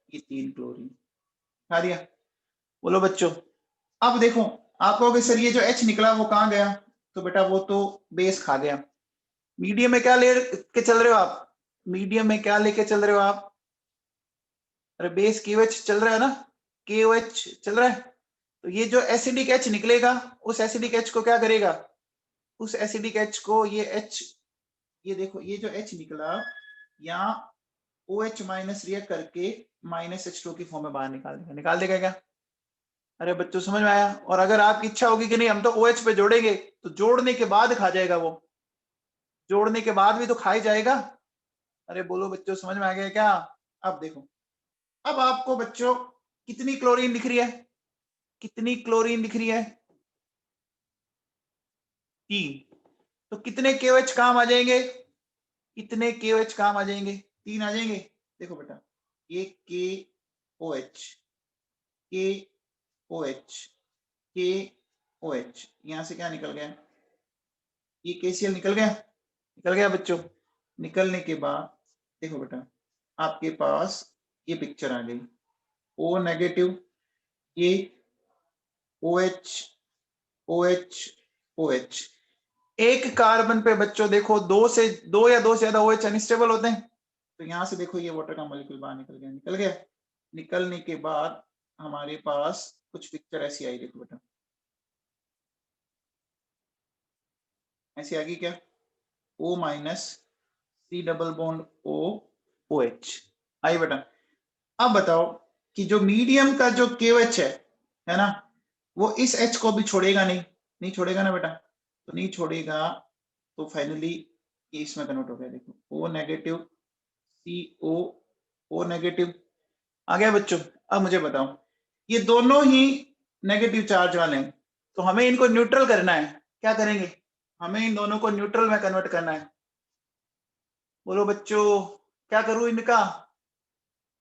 ये 3 क्लोरीन खा दिया। बोलो बच्चों, अब देखो आप कहोगे सर ये जो H निकला वो कहाँ गया, तो बेटा वो तो बेस खा गया। मीडियम में क्या लेके चल रहे हो आप, मीडियम में क्या लेके चल रहे हो आप, अरे बेस KOH चल रहा है ना, KOH चल रहा है। तो ये जो एसिडिक H निकलेगा उस एसिडिक H को क्या करेगा, उस एसिडिक H को ये H, ये देखो ये जो H निकला यहाँ OH माइनस रिएक्ट करके -H2 की फॉर्म में बाहर निकाल देगा क्या। अरे बच्चों समझ में आया। और अगर आपकी इच्छा होगी कि नहीं हम तो OH पे जोड़ेंगे, तो जोड़ने के बाद खा जाएगा वो, जोड़ने के बाद भी तो खा ही जाएगा। अरे बोलो बच्चों समझ में आ गया क्या। अब देखो, अब आपको बच्चों कितनी क्लोरीन दिख रही है, कितनी क्लोरीन दिख रही है, 3। तो कितने KOH काम आ जाएंगे, कितने KOH काम आ जाएंगे, 3 आ जाएंगे। देखो बेटा ये KOH KOH KOH यहां से क्या निकल गया, ये KCl निकल गया, निकल गया बच्चों। निकलने के बाद देखो बेटा आपके पास ये पिक्चर आ गई, O नेगेटिव, ये OH OH OH। एक कार्बन पे बच्चों देखो दो या दो से ज्यादा OH अनस्टेबल होते हैं। तो यहां से देखो ये वाटर का मॉलिक्यूल बाहर निकल गया, निकल गया। निकलने के बाद हमारे पास कुछ पिक्चर ऐसी आई, देखो बेटा ऐसी आ गई क्या, O minus C double bond O OH आई बेटा। अब बताओ कि जो मीडियम का जो KOH है ना, वो इस H को भी छोड़ेगा नहीं, नहीं छोड़ेगा ना बेटा, तो नहीं छोड़ेगा। तो फाइनली ये इसमें कन्वर्ट हो गया, देखो O negative CO O negative आ गया बच्चों। अब मुझे बताओ ये दोनों ही नेगेटिव चार्ज वाले हैं, तो हमें इनको न्यूट्रल करना है, क्या करेंगे, हमें इन दोनों को न्यूट्रल में कन्वर्ट करना है। बोलो बच्चों क्या करूं इनका।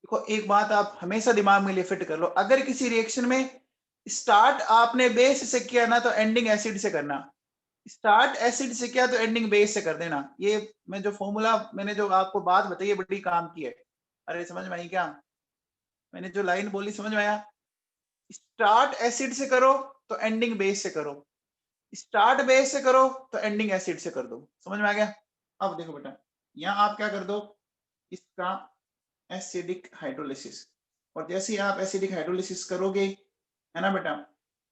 देखो एक बात आप हमेशा दिमाग में लिए फिट कर लो, अगर किसी रिएक्शन में स्टार्ट आपने बेस से किया ना तो एंडिंग एसिड से करना, स्टार्ट एसिड से किया तो एंडिंग बेस से कर देना। ये मैं जो फॉर्मूला मैंने जो आपको बात बताई है बड़ी काम की है। अरे समझ में आई क्या, मैंने जो लाइन बोली समझ में आया। स्टार्ट एसिड से करो तो एंडिंग बेस से करो, स्टार्ट बेस से करो तो एंडिंग एसिड से कर दो। समझ में आ गया। अब देखो बेटा यहाँ आप क्या कर दो, इसका एसिडिक हाइड्रोलिसिस, और जैसे ही आप एसिडिक हाइड्रोलिसिस करोगे है ना बेटा,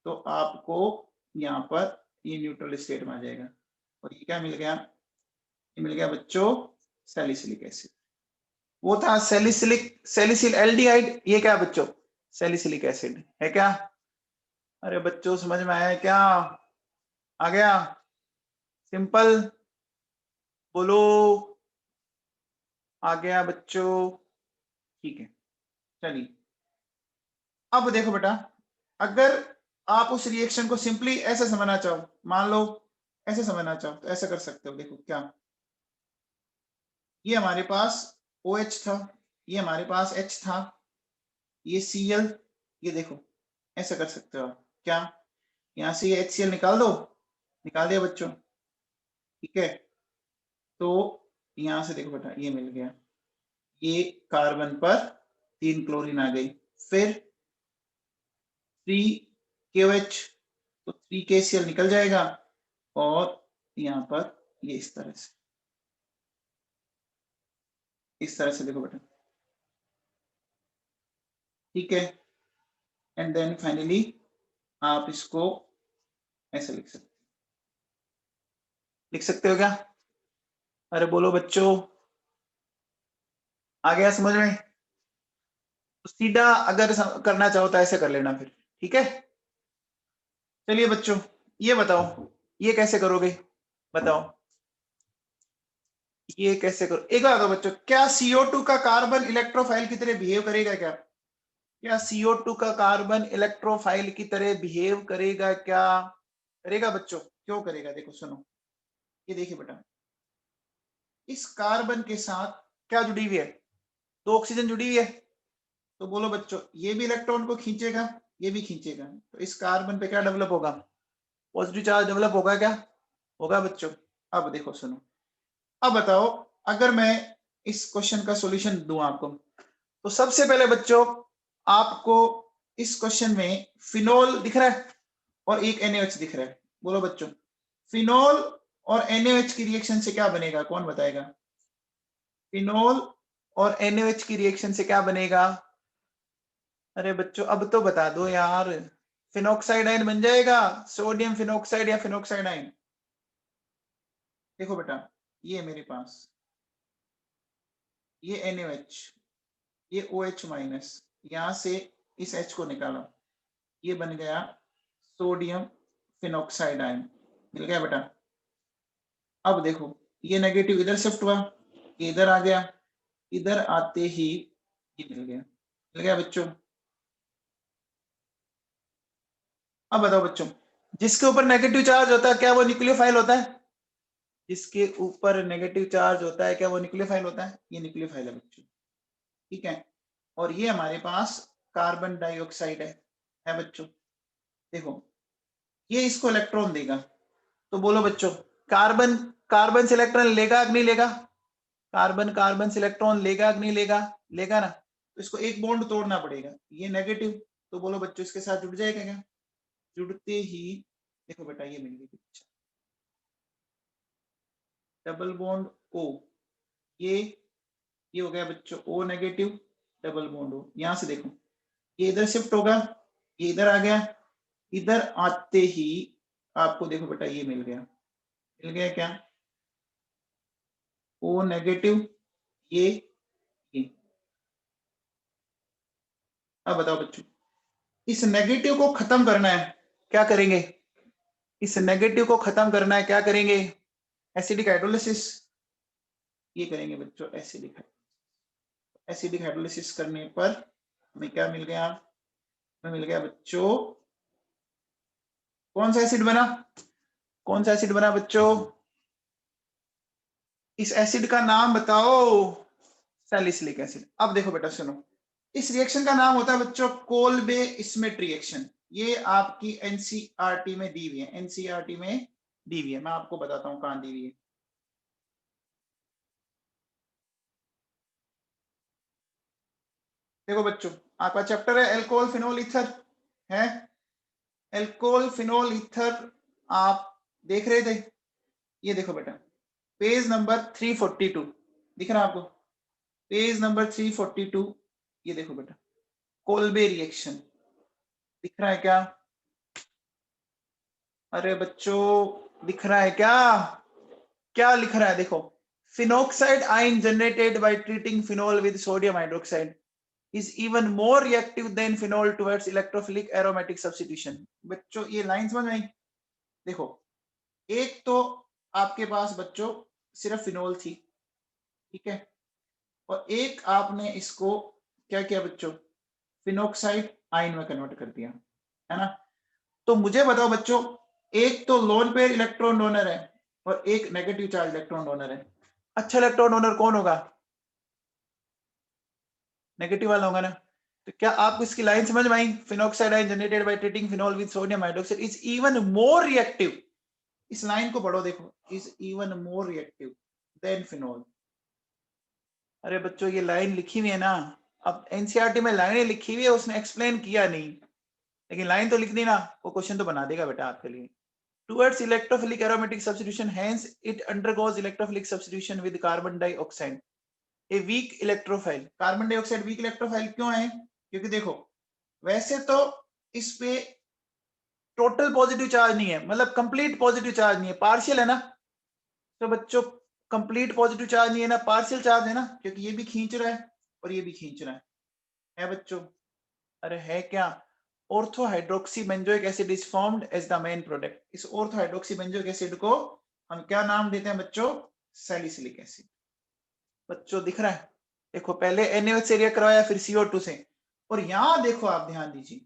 तो आपको यहाँ पर ये न्यूट्रल स्टेट में आ जाएगा। और ये क्या मिल गया, ये मिल गया बच्चों सैलिसिलिक एसिड। वो था सैलिसिल एल्डिहाइड, ये क्या बच्चों सैलिसिलिक एसिड है क्या। अरे बच्चों समझ में आया क्या, आ गया सिंपल, बोलो आ गया बच्चों, ठीक है। चलिए अब देखो बेटा, अगर आप उस रिएक्शन को सिंपली ऐसे समझना चाहो, मान लो ऐसे समझना चाहो तो ऐसे कर सकते हो। देखो क्या, ये हमारे पास OH था, ये हमारे पास H था, ये Cl, ये देखो ऐसे कर सकते हो आप। क्या, यहां से ये HCl निकाल दो, निकाल दिया बच्चों, ठीक है। तो यहां से देखो बेटा ये मिल गया, ये कार्बन पर 3 क्लोरीन आ गई, फिर 3KOH, तो 3KCl निकल जाएगा। और यहाँ पर ये इस तरह से, इस तरह से देखो बेटा, ठीक है। एंड देन फाइनली आप इसको ऐसे लिख सकते हो क्या। अरे बोलो बच्चों आ गया समझ में। तो सीधा अगर करना चाहो तो ऐसे कर लेना फिर, ठीक है। चलिए बच्चों ये बताओ ये कैसे करोगे, बताओ ये कैसे करो। एक बात बताओ बच्चों, क्या CO2 का कार्बन इलेक्ट्रोफाइल की तरह बिहेव करेगा क्या, क्या CO2 का कार्बन इलेक्ट्रोफाइल की तरह बिहेव करेगा क्या, करेगा बच्चों, क्यों करेगा, देखो सुनो, ये देखिए बेटा इस कार्बन के साथ क्या जुड़ी हुई है, 2 ऑक्सीजन जुड़ी हुई है। तो बोलो बच्चों ये भी इलेक्ट्रॉन को खींचेगा, ये भी खींचेगा, तो इस कार्बन पे क्या डेवलप होगा, पॉजिटिव चार्ज डेवलप होगा क्या, होगा बच्चों। अब देखो सुनो, अब बताओ अगर मैं इस क्वेश्चन का सॉल्यूशन दूं आपको। तो सबसे पहले बच्चों आपको इस क्वेश्चन में फिनोल दिख रहा है और एक NaOH दिख रहा है। बोलो बच्चों, फिनोल और NaOH की रिएक्शन से क्या बनेगा, कौन बताएगा? फिनोल और NaOH की रिएक्शन से क्या बनेगा? अरे बच्चों अब तो बता दो यार। फिनोक्साइड आयन बन जाएगा, सोडियम फिनोक्साइड या फिनोक्साइड आयन। देखो बेटा, ये मेरे पास ये NaOH, ये OH माइनस, यहां से इस H को निकालो, ये बन गया सोडियम फिनोक्साइड आयन। मिल गया बेटा। अब देखो ये नेगेटिव इधर शिफ्ट हुआ, ये इधर आ गया, इधर आते ही ये मिल गया बच्चों। अब बताओ बच्चों, जिसके ऊपर नेगेटिव चार्ज होता है क्या वो न्यूक्लियोफाइल होता है? जिसके ऊपर नेगेटिव चार्ज होता है क्या वो न्यूक्लियोफाइल होता है? ये न्यूक्लियोफाइल है बच्चों, ठीक है। और ये हमारे पास कार्बन डाइऑक्साइड है बच्चों। देखो ये इसको इलेक्ट्रॉन देगा, तो बोलो बच्चों कार्बन कार्बन से इलेक्ट्रॉन लेगा कि नहीं लेगा? कार्बन कार्बन से इलेक्ट्रॉन लेगा कि नहीं लेगा? लेगा ना। तो इसको एक बॉन्ड तोड़ना पड़ेगा, ये नेगेटिव, तो बोलो बच्चों इसके साथ जुड़ जाएगा क्या? जुड़ते ही देखो बेटा ये मिल गई पिक्चर, डबल बॉन्ड O, ये हो गया बच्चों O negative, double bond O। यहां से देखो ये इधर शिफ्ट होगा, ये इधर आ गया, इधर आते ही आपको देखो बेटा ये मिल गया क्या? O नेगेटिव, ये अब बताओ बच्चों, इस नेगेटिव को खत्म करना है, क्या करेंगे? इस नेगेटिव को खत्म करना है, क्या करेंगे? एसिडिक हाइड्रोलिसिस, ये करेंगे बच्चों एसिडिक। एसिडिक हाइड्रोलिसिस करने पर हमें क्या मिल गया? हमें मिल गया बच्चों, कौन सा एसिड बना? कौन सा एसिड बना बच्चों? इस एसिड का नाम बताओ। Salicylic acid. अब देखो बेटा सुनो, इस रिएक्शन का नाम होता है बच्चों कोल्बे स्मिथ रिएक्शन। ये आपकी एनसीईआरटी में दी हुई है, एनसीईआरटी में दी हुई है। मैं आपको बताता हूं कहां दी हुई है। देखो बच्चों आपका चैप्टर है एल्कोहल फिनोल ईथर है, एल्कोहल फिनोल ईथर आप देख रहे थे। ये देखो बेटा पेज नंबर 342 दिख रहा है आपको? पेज नंबर 342, ये देखो बेटा कोल्बे रिएक्शन दिख रहा है क्या? अरे बच्चों दिख रहा है क्या? क्या लिख रहा है देखो, phenoxide ion generated by treating phenol with sodium hydroxide is even more reactive than phenol towards electrophilic aromatic substitution। बच्चों ये लाइन समझ में आई? देखो एक तो आपके पास बच्चों सिर्फ फिनोल थी, ठीक है, और एक आपने इसको क्या किया बच्चों, फिनोक्साइड आयन में कन्वर्ट कर दिया, है ना। तो मुझे बताओ बच्चों, एक तो लोन पेयर इलेक्ट्रॉन डोनर है और एक नेगेटिव चार्ज इलेक्ट्रॉन डोनर है। अच्छा इलेक्ट्रॉन डोनर कौन होगा? नेगेटिव वाला होगा ना। तो क्या आपको इसकी लाइन समझ में आई? Phenoxide ion generated by treating phenol with sodium hydroxide is even more reactive. इस लाइन को पढ़ो देखो, is even more reactive than phenol. अरे बच्चों ये लाइन लिखी हुई है ना, अब एनसीईआरटी में लाइनें लिखी हुई है, उसने एक्सप्लेन किया नहीं, लेकिन लाइन तो लिख दी ना, वो क्वेश्चन तो बना देगा बेटा आपके लिए। Towards electrophilic aromatic substitution, hence it undergoes electrophilic substitution with carbon dioxide, a weak electrophile। Carbon dioxide weak electrophile क्यों है? क्योंकि देखो वैसे तो इस पे टोटल पॉजिटिव चार्ज नहीं है, मतलब कंप्लीट पॉजिटिव चार्ज नहीं है, पार्शियल है ना। तो बच्चों कंप्लीट पॉजिटिव चार्ज नहीं है ना, पार्शियल चार्ज है ना, क्योंकि ये भी खींच रहा है और ये भी खींच रहा है बच्चों। अरे है क्या? Ortho hydroxy benzoic acid is formed as the main product. इस ऑर्थो हाइड्रोक्सी बेंजोइक एसिड को हम क्या नाम देते हैं बच्चों? Salicylic acid. बच्चों दिख रहा है? देखो पहले NaOH से रिएक्ट करवाया, फिर CO2 से। और यहां देखो आप ध्यान दीजिए,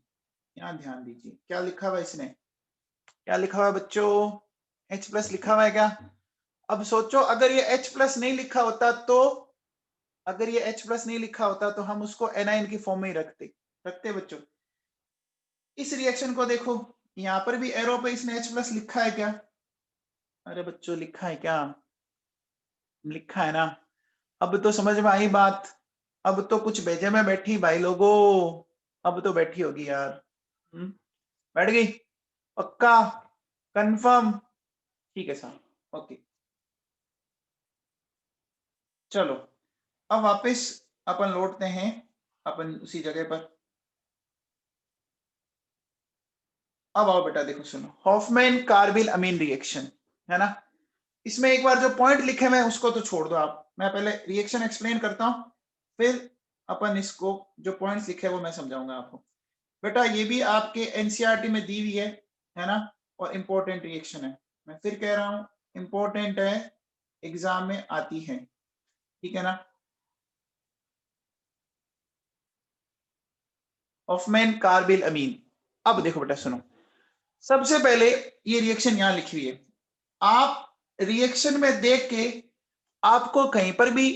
यहां ध्यान दीजिए क्या लिखा हुआ है इसने, क्या लिखा हुआ है बच्चों? H+ लिखा हुआ है क्या? अब सोचो अगर ये H+ नहीं लिखा होता तो, अगर ये H+ नहीं लिखा होता तो हम उसको एनाइन की फॉर्म में ही रखते बच्चों। इस रिएक्शन को देखो, यहां पर भी एरो पे इसने H+ लिखा है क्या? अरे बच्चों लिखा है क्या? लिखा है ना। अब तो समझ में आई बात, अब तो कुछ भेजे में बैठी भाई लोगों, अब तो बैठी होगी यार। बैठ गई पक्का, कंफर्म? ठीक है साहब, ओके। चलो अब वापस अपन लौटते हैं अपन उसी जगह पर। अब आओ बेटा देखो सुनो, हॉफमैन कार्बिल अमीन रिएक्शन है ना। इसमें एक बार जो पॉइंट लिखे हुए हैं उसको तो छोड़ दो आप, मैं पहले रिएक्शन एक्सप्लेन करता हूं, फिर अपन इसको जो पॉइंट्स लिखे हैं वो मैं समझाऊंगा आपको। बेटा ये भी आपके एनसीईआरटी में दी हुई है ना, और इंपॉर्टेंट रिएक्शन है, मैं फिर कह रहा हूं इंपॉर्टेंट है, एग्जाम में आती है, ठीक है ना। हॉफमैन कार्बिल अमीन। अब देखो बेटा सुनो, सबसे पहले ये रिएक्शन यहां लिखी हुई है, आप रिएक्शन में देख के आपको कहीं पर भी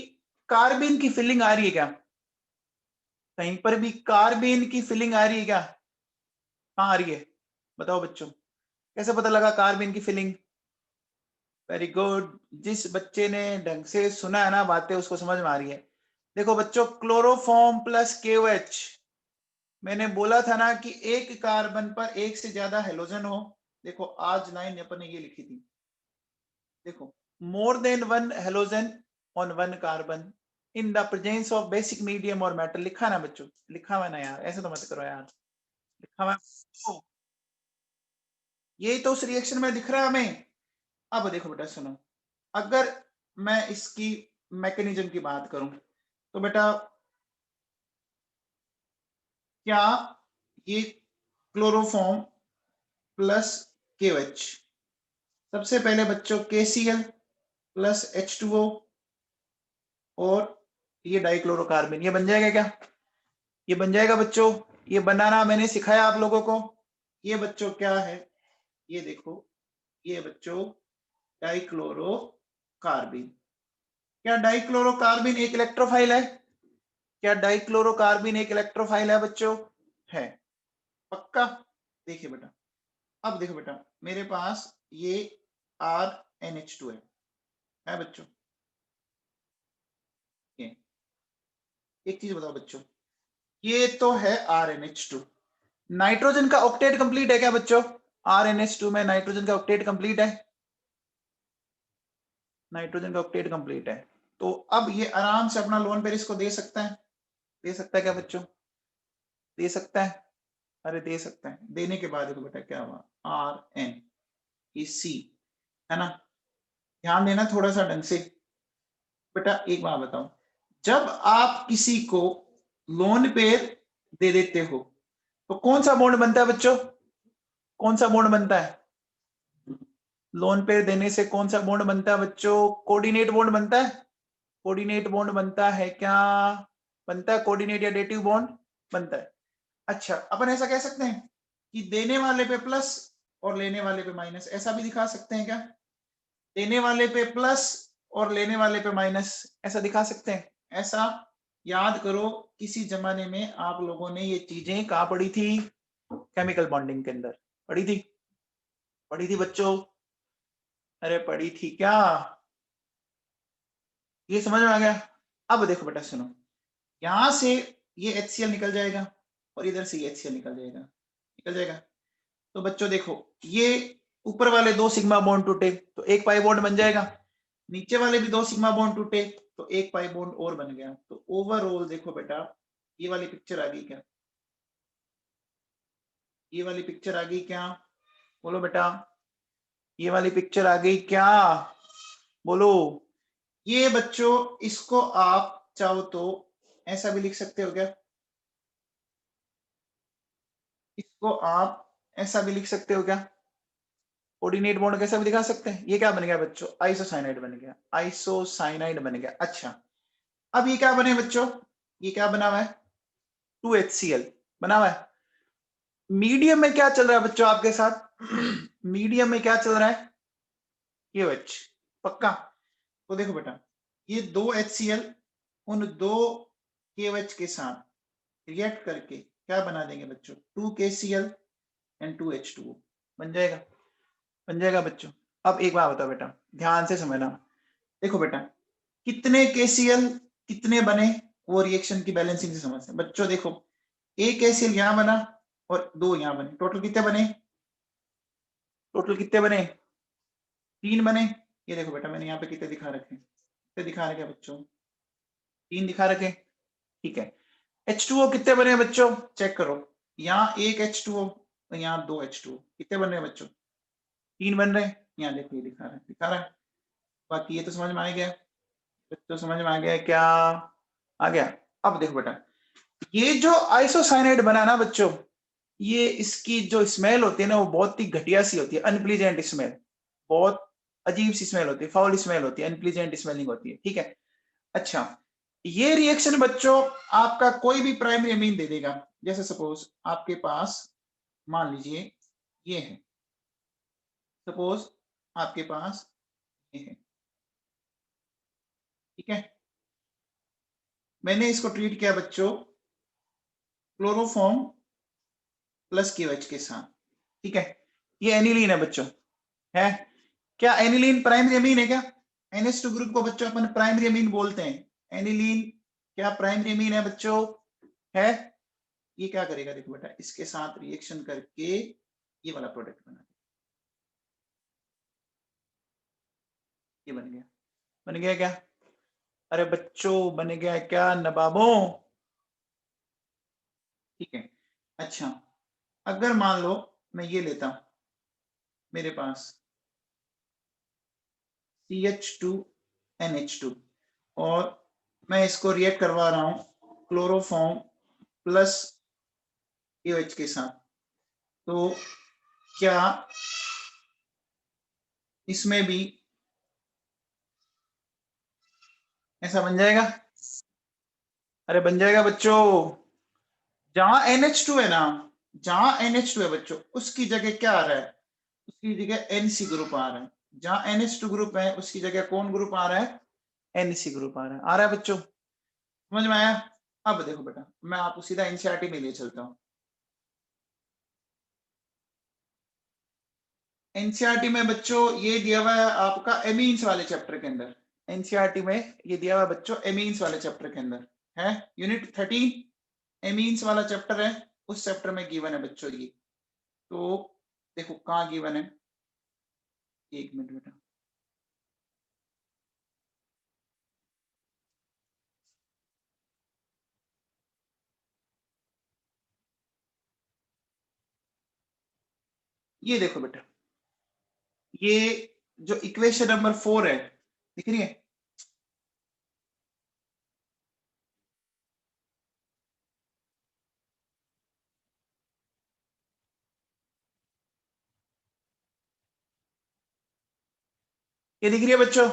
कार्बिन की फीलिंग आ रही है क्या? कहीं पर भी कार्बिन की फीलिंग आ रही है क्या? कहां आ रही है बताओ बच्चों, कैसे पता लगा कार्बिन की फीलिंग? वेरी गुड, जिस बच्चे ने ढंग से सुना है ना बातें उसको समझ में आ रही है। देखो बच्चों, क्लोरोफॉर्म प्लस KOH, मैंने बोला था ना कि एक कार्बन पर एक से ज्यादा हेलोजन हो। देखो आज लाइन अपन ने ये लिखी थी, देखो, मोर than one halogen on one carbon in the presence of basic medium और मेटल, लिखा ना बच्चों, लिखा हुआ ना यार, ऐसे तो मत करो यार, लिखा हुआ तो, यही तो उस रिएक्शन में दिख रहा है हमें। अब देखो बेटा सुनो, अगर मैं इसकी मैकेनिज्म की बात करूं तो बेटा, क्या ये क्लोरोफॉर्म प्लस KOH, सबसे पहले बच्चों KCl प्लस H2O और ये डाइक्लोरोकार्बन, ये बन जाएगा क्या? ये बन जाएगा बच्चों, ये बनाना मैंने सिखाया आप लोगों को। ये बच्चों क्या है, ये देखो, ये बच्चों डाइक्लोरोकार्बिन। क्या डाइक्लोरोकार्बिन एक इलेक्ट्रोफाइल है? क्या डाइक्लोरोकार्बिन एक इलेक्ट्रोफाइल है बच्चों? है, पक्का? देखिए बेटा, अब देखो बेटा, मेरे पास ये RNH2 है बच्चों। ये एक चीज बताओ बच्चों, ये तो है RNH2, नाइट्रोजन का ऑक्टेट कंप्लीट है क्या बच्चों? RNH2 में नाइट्रोजन का ऑक्टेट कंप्लीट है, नाइट्रोजन का ऑक्टेट कंप्लीट है, तो अब ये आराम से अपना लोन पेयर इसको दे सकता है, दे सकता है क्या बच्चों? दे सकता है, अरे दे सकता है। देने के बाद देखो बेटा क्या हुआ, RNC है ना। ध्यान देना थोड़ा सा ढंग से बेटा, एक बात बताओ, जब आप किसी को लोन पेयर दे देते हो तो कौन सा बॉन्ड बनता है बच्चों? कौन सा बॉन्ड बनता है? लोन पेयर देने से कौन सा बॉन्ड बनता है बच्चों? कोऑर्डिनेट बॉन्ड बनता है, कोऑर्डिनेट बॉन्ड बनता है क्या? बनता है कोऑर्डिनेट या डेटिव बॉन्ड बनता है। अच्छा, अपन ऐसा कह सकते हैं कि देने वाले पे प्लस और लेने वाले पे माइनस, ऐसा भी दिखा सकते हैं क्या? देने वाले पे प्लस और लेने वाले पे माइनस, ऐसा दिखा सकते हैं? ऐसा याद करो, किसी जमाने में आप लोगों ने ये चीजें कहाँ पढ़ी थी? केमिकल बॉन्डिंग के अंदर पढ़ी थी, पढ़ी थी बच्चों, अरे पढ़ी थी क्या? ये समझ में आ गया? अब देखो बेटा सुनो, यहां से ये HCl निकल जाएगा और इधर से ये HCl निकल जाएगा, निकल जाएगा। तो बच्चों देखो, ये ऊपर वाले दो सिग्मा बॉन्ड टूटे तो एक पाई बॉन्ड बन जाएगा, नीचे वाले भी दो सिग्मा बॉन्ड टूटे तो एक पाई बॉन्ड और बन गया। तो ओवरऑल देखो बेटा, ये वाली पिक्चर आ गई क्या? ये वाली पिक्चर आ गई क्या? बोलो बेटा, ये वाली पिक्चर आ गई क्या? बोलो। ये बच्चों, इसको आप चाहो तो ऐसा भी लिख सकते हो क्या? इसको आप ऐसा भी लिख सकते हो क्या? कोऑर्डिनेट बॉन्ड कैसा भी दिखा सकते हैं। ये क्या बन गया बच्चों? आइसोसाइनाइड बन गया, आइसोसाइनाइड बन गया। अच्छा, अब ये क्या बने बच्चों? ये क्या बना हुआ है? 2HCl बना हुआ है। मीडियम में क्या चल रहा है बच्चों आपके साथ? मीडियम में क्या चल रहा है? KOH, पक्का? तो देखो बेटा, ये दो HCl उन दो KOH के साथ रिएक्ट करके क्या बना देंगे बच्चों? 2KCl एंड 2H2O बन जाएगा, बन जाएगा बच्चों। अब एक बात बताओ बेटा, ध्यान से समझना, देखो बेटा, कितने KCl कितने बने वो रिएक्शन की बैलेंसिंग से समझते हैं बच्चों। देखो एक KCl यहां बना और 2 यहां बने, टोटल कितने बने? टोटल कितने बने? 3 बने। ये देखो बेटा मैंने यहाँ पे कितने दिखा रखे, कितने दिखा रखे बच्चों? 3 दिखा रखे, ठीक है। H2O कितने बने बच्चों? चेक करो, यहाँ एक H2O और यहाँ 2 H2O, कितने बन रहे हैं बच्चों? 3 बन रहे हैं। यहाँ देखो ये दिखा रहा है। बाकी ये तो समझ में आ गया, तो समझ में आ गया क्या? आ गया। अब देखो बेटा, ये जो आइसोसाइनाइड बना ना बच्चों, ये इसकी जो स्मेल होती है ना वो बहुत ही घटिया सी होती है, अनप्लीजेंट स्मेल, बहुत अजीब सी स्मेल होती है, फाउल स्मेल होती है, अनप्लीजेंट स्मेलिंग होती है, ठीक है। अच्छा, ये रिएक्शन बच्चों आपका कोई भी प्राइमरी अमीन दे देगा। जैसे सपोज आपके पास मान लीजिए ये है, सपोज आपके पास ये है, ठीक है। मैंने इसको ट्रीट किया बच्चों क्लोरोफॉर्म प्लस KOH के साथ, ठीक है। ये एनिलीन है बच्चों, है क्या? एनिलीन प्राइमरी अमीन है क्या? NH2 ग्रुप को बच्चों अपन प्राइमरी अमीन बोलते हैं। एनिलीन क्या प्राइमरी अमीन है बच्चों? है। ये क्या करेगा देखो बेटा, इसके साथ रिएक्शन करके ये वाला प्रोडक्ट बना, ये बन गया। बन गया क्या? अरे बच्चों बन गया क्या नवाबों? ठीक है। अच्छा, अगर मान लो मैं ये लेता हूं, मेरे पास CH2NH2 और मैं इसको रिएक्ट करवा रहा हूं क्लोरोफॉर्म प्लस KOH के साथ, तो क्या इसमें भी ऐसा बन जाएगा? अरे बन जाएगा बच्चों। जहां NH2 है ना, जहां NH2 है बच्चों, उसकी जगह क्या आ रहा है? उसकी जगह NC ग्रुप आ रहा है। जहां NH2 ग्रुप है उसकी जगह कौन ग्रुप आ रहा है? NC ग्रुप आ रहा है बच्चों। समझ में आया? अब देखो बेटा, मैं आपको सीधा NCERT में ले चलता हूँ। NCERT में बच्चों ये दिया हुआ है आपका एमीन्स वाले चैप्टर के अंदर। NCERT में ये दिया हुआ है बच्चों एमीन्स वाले चैप्टर के अंदर, है यूनिट 13 एमीन्स वाला चैप्टर है, उस चैप्टर में गिवन है बच्चों ये। तो देखो कहाँ गिवन है, एक मिनट बेटा, ये देखो बेटा, ये जो इक्वेशन नंबर 4 है, दिख रही है? ये दिख रही है बच्चों?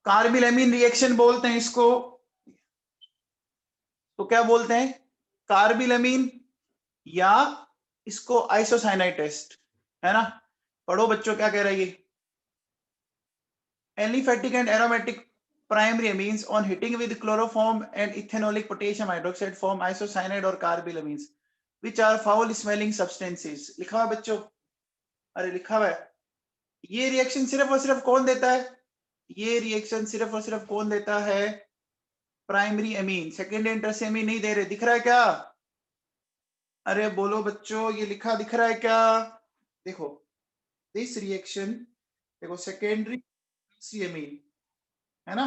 कार्बिल एमीन रिएक्शन बोलते हैं इसको। तो क्या बोलते हैं? कार्बिल एमीन, या इसको आइसोसाइनाइड टेस्ट, है ना? पढ़ो बच्चों क्या कह रहा है ये। Aliphatic and aromatic primary amines on hitting with chloroform and ethanolic potassium hydroxide form isocyanide और carbylamines which are foul smelling substances। लिखा हुआ बच्चों? अरे लिखा हुआ है। ये रिएक्शन सिर्फ और सिर्फ कौन देता है? ये रिएक्शन सिर्फ और सिर्फ कौन देता है? Primary amine, secondary and tertiary amine नहीं दे रहे। दिख रहा है क्या? अरे बोलो बच्चों, ये लिखा दिख रहा है क्या? देखो दिस रिएक्शन, देखो सेकेंडरी अमीन, है ना,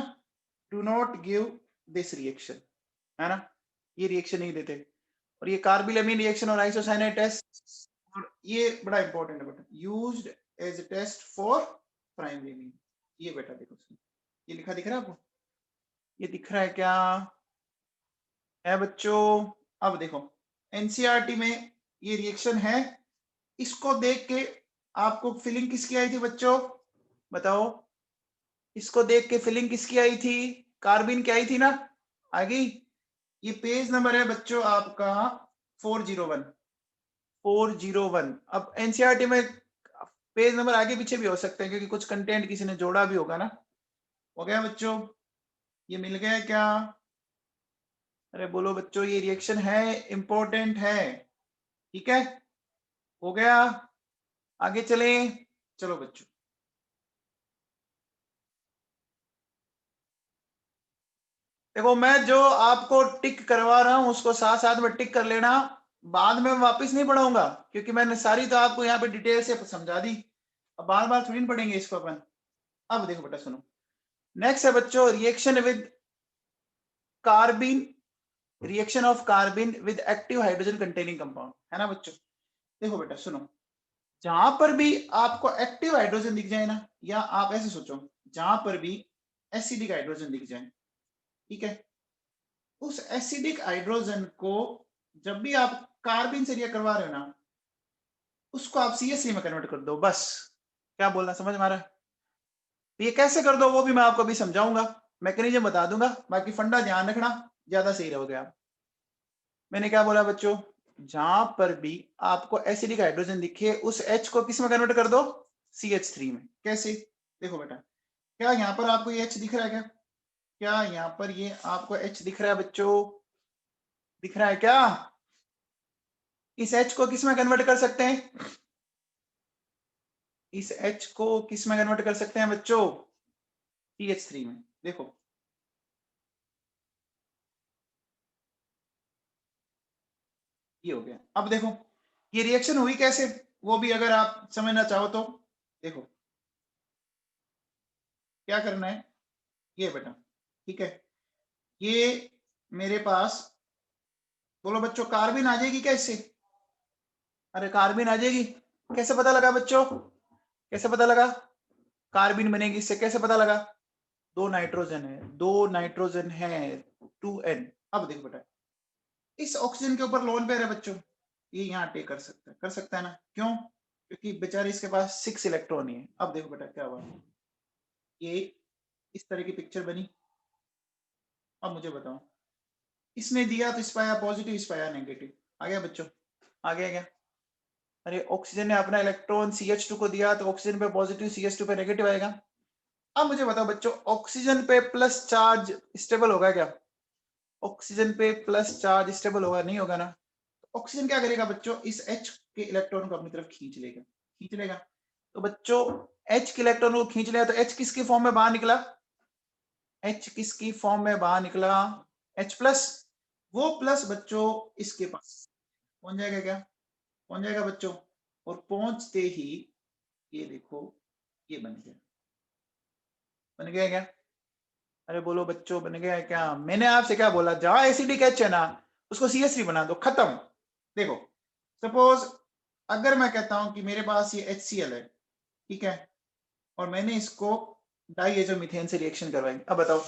do not give this reaction, है ना, ये रिएक्शन नहीं देते। और ये कार्बिल रिएक्शन और आइसोसाइनाइड टेस्ट, और ये बड़ा इंपॉर्टेंट है बेटा, used as a test for primary amine. ये बेटा देखो, ये लिखा दिख रहा है आपको? ये दिख रहा है क्या? है बच्चों? अब देखो एनसीईआरटी में ये रिएक्शन है, इसको देख के आपको फीलिंग किसकी आई थी बच्चों? बताओ, इसको देख के फीलिंग किसकी आई थी? कार्बिन की आई थी ना? आ गई। ये पेज नंबर है बच्चों आपका 401। 401। अब एनसीईआरटी में पेज नंबर आगे पीछे भी हो सकते हैं क्योंकि कुछ कंटेंट किसी ने जोड़ा भी होगा ना। हो गया बच्चों? ये मिल गया क्या? अरे बोलो बच्चों, ये रिएक्शन है, इंपॉर्टेंट है, ठीक है? हो गया? आगे चलें, चलो बच्चों। देखो मैं जो आपको टिक करवा रहा हूं उसको साथ साथ में टिक कर लेना, बाद में वापस नहीं पढ़ाऊंगा क्योंकि मैंने सारी तो आपको यहाँ पे डिटेल से समझा दी, अब बार बार थोड़ी पढ़ेंगे इसको अपन। अब देखो बेटा सुनो, नेक्स्ट है बच्चों reaction with कार्बिन, reaction of कार्बिन with active hydrogen containing compound, है ना बच्चों। देखो बेटा सुनो, जहां पर भी आपको एक्टिव हाइड्रोजन दिख जाए ना, या आप ऐसे सोचो जहां पर भी एसिडिक हाइड्रोजन दिख जाए, ठीक है, उस एसिडिक हाइड्रोजन को जब भी आप कार्बन से रिएक्ट करवा रहे हो ना, उसको आप CH3 में कन्वर्ट कर दो बस। क्या बोलना समझ में आ रहा है? ये कैसे कर दो वो भी मैं आपको अभी समझाऊंगा, मैकेनिज्म बता दूंगा, बाकी फंडा ध्यान रखना, ज्यादा सही रहोगे आप। मैंने क्या बोला बच्चों, जहां पर भी आपको एसिडिक हाइड्रोजन दिखे उस H को किस में कन्वर्ट कर दो, CH3 में। कैसे? देखो बेटा, क्या यहाँ पर आपको ये H दिख रहा है क्या? क्या यहाँ पर ये आपको H दिख रहा है बच्चों? दिख रहा है क्या? इस H को किस में कन्वर्ट कर सकते हैं? इस H को किस में कन्वर्ट कर सकते हैं बच्चों? CH3 में। देखो ये हो गया। अब देखो ये रिएक्शन हुई कैसे, वो भी अगर आप समझना चाहो तो देखो क्या करना है। ये बेटा ठीक है, ये मेरे पास, बोलो बच्चों कार्बिन आ जाएगी क्या इससे? अरे कार्बिन आ जाएगी। कैसे पता लगा बच्चों? कैसे पता लगा कार्बिन बनेगी इससे? कैसे पता लगा? दो नाइट्रोजन है, दो नाइट्रोजन है, 2N। अब देखो बेटा, इस ऑक्सीजन के ऊपर लोन पेयर है बच्चों, ये यहाँ टेक कर सकता है ना? क्यों? क्योंकि बेचारे इसके पास 6 इलेक्ट्रॉन ही है। अब देखो बेटा क्या हुआ, ये इस तरह की पिक्चर बनी। अब मुझे बताओ, इसने दिया तो इस पाया पॉजिटिव, इस पाया नेगेटिव। आ गया बच्चों? आ गया क्या? अरे ऑक्सीजन ने अपना इलेक्ट्रॉन CH2 को दिया तो ऑक्सीजन पे पॉजिटिव, CH2 पे नेगेटिव आएगा। अब मुझे बताओ बच्चों, ऑक्सीजन पे प्लस चार्ज स्टेबल होगा क्या? ऑक्सीजन पे प्लस चार्ज स्टेबल होगा? नहीं होगा ना। ऑक्सीजन क्या करेगा बच्चों, इस H के इलेक्ट्रॉन को अपनी तरफ खींच लेगा, खींच लेगा। तो बच्चों H के इलेक्ट्रॉन को खींच लिया तो H किसकी फॉर्म में बाहर निकला? H किसकी फॉर्म में बाहर निकला? H plus. वो प्लस बच्चों इसके पास पहुंच जाएगा क्या? पहुंच जाएगा बच्चों। और पहुंचते ही ये देखो ये बन गया। बन गया क्या? अरे बोलो बच्चों बन गया क्या? मैंने आपसे क्या बोला, जहां एसिडिक H है ना उसको CH3 बना दो, खत्म। देखो सपोज अगर मैं कहता हूं कि मेरे पास ये HCl है, ठीक है, और मैंने इसको डाइएजोमीथेन से रिएक्शन करवाई। अब बताओ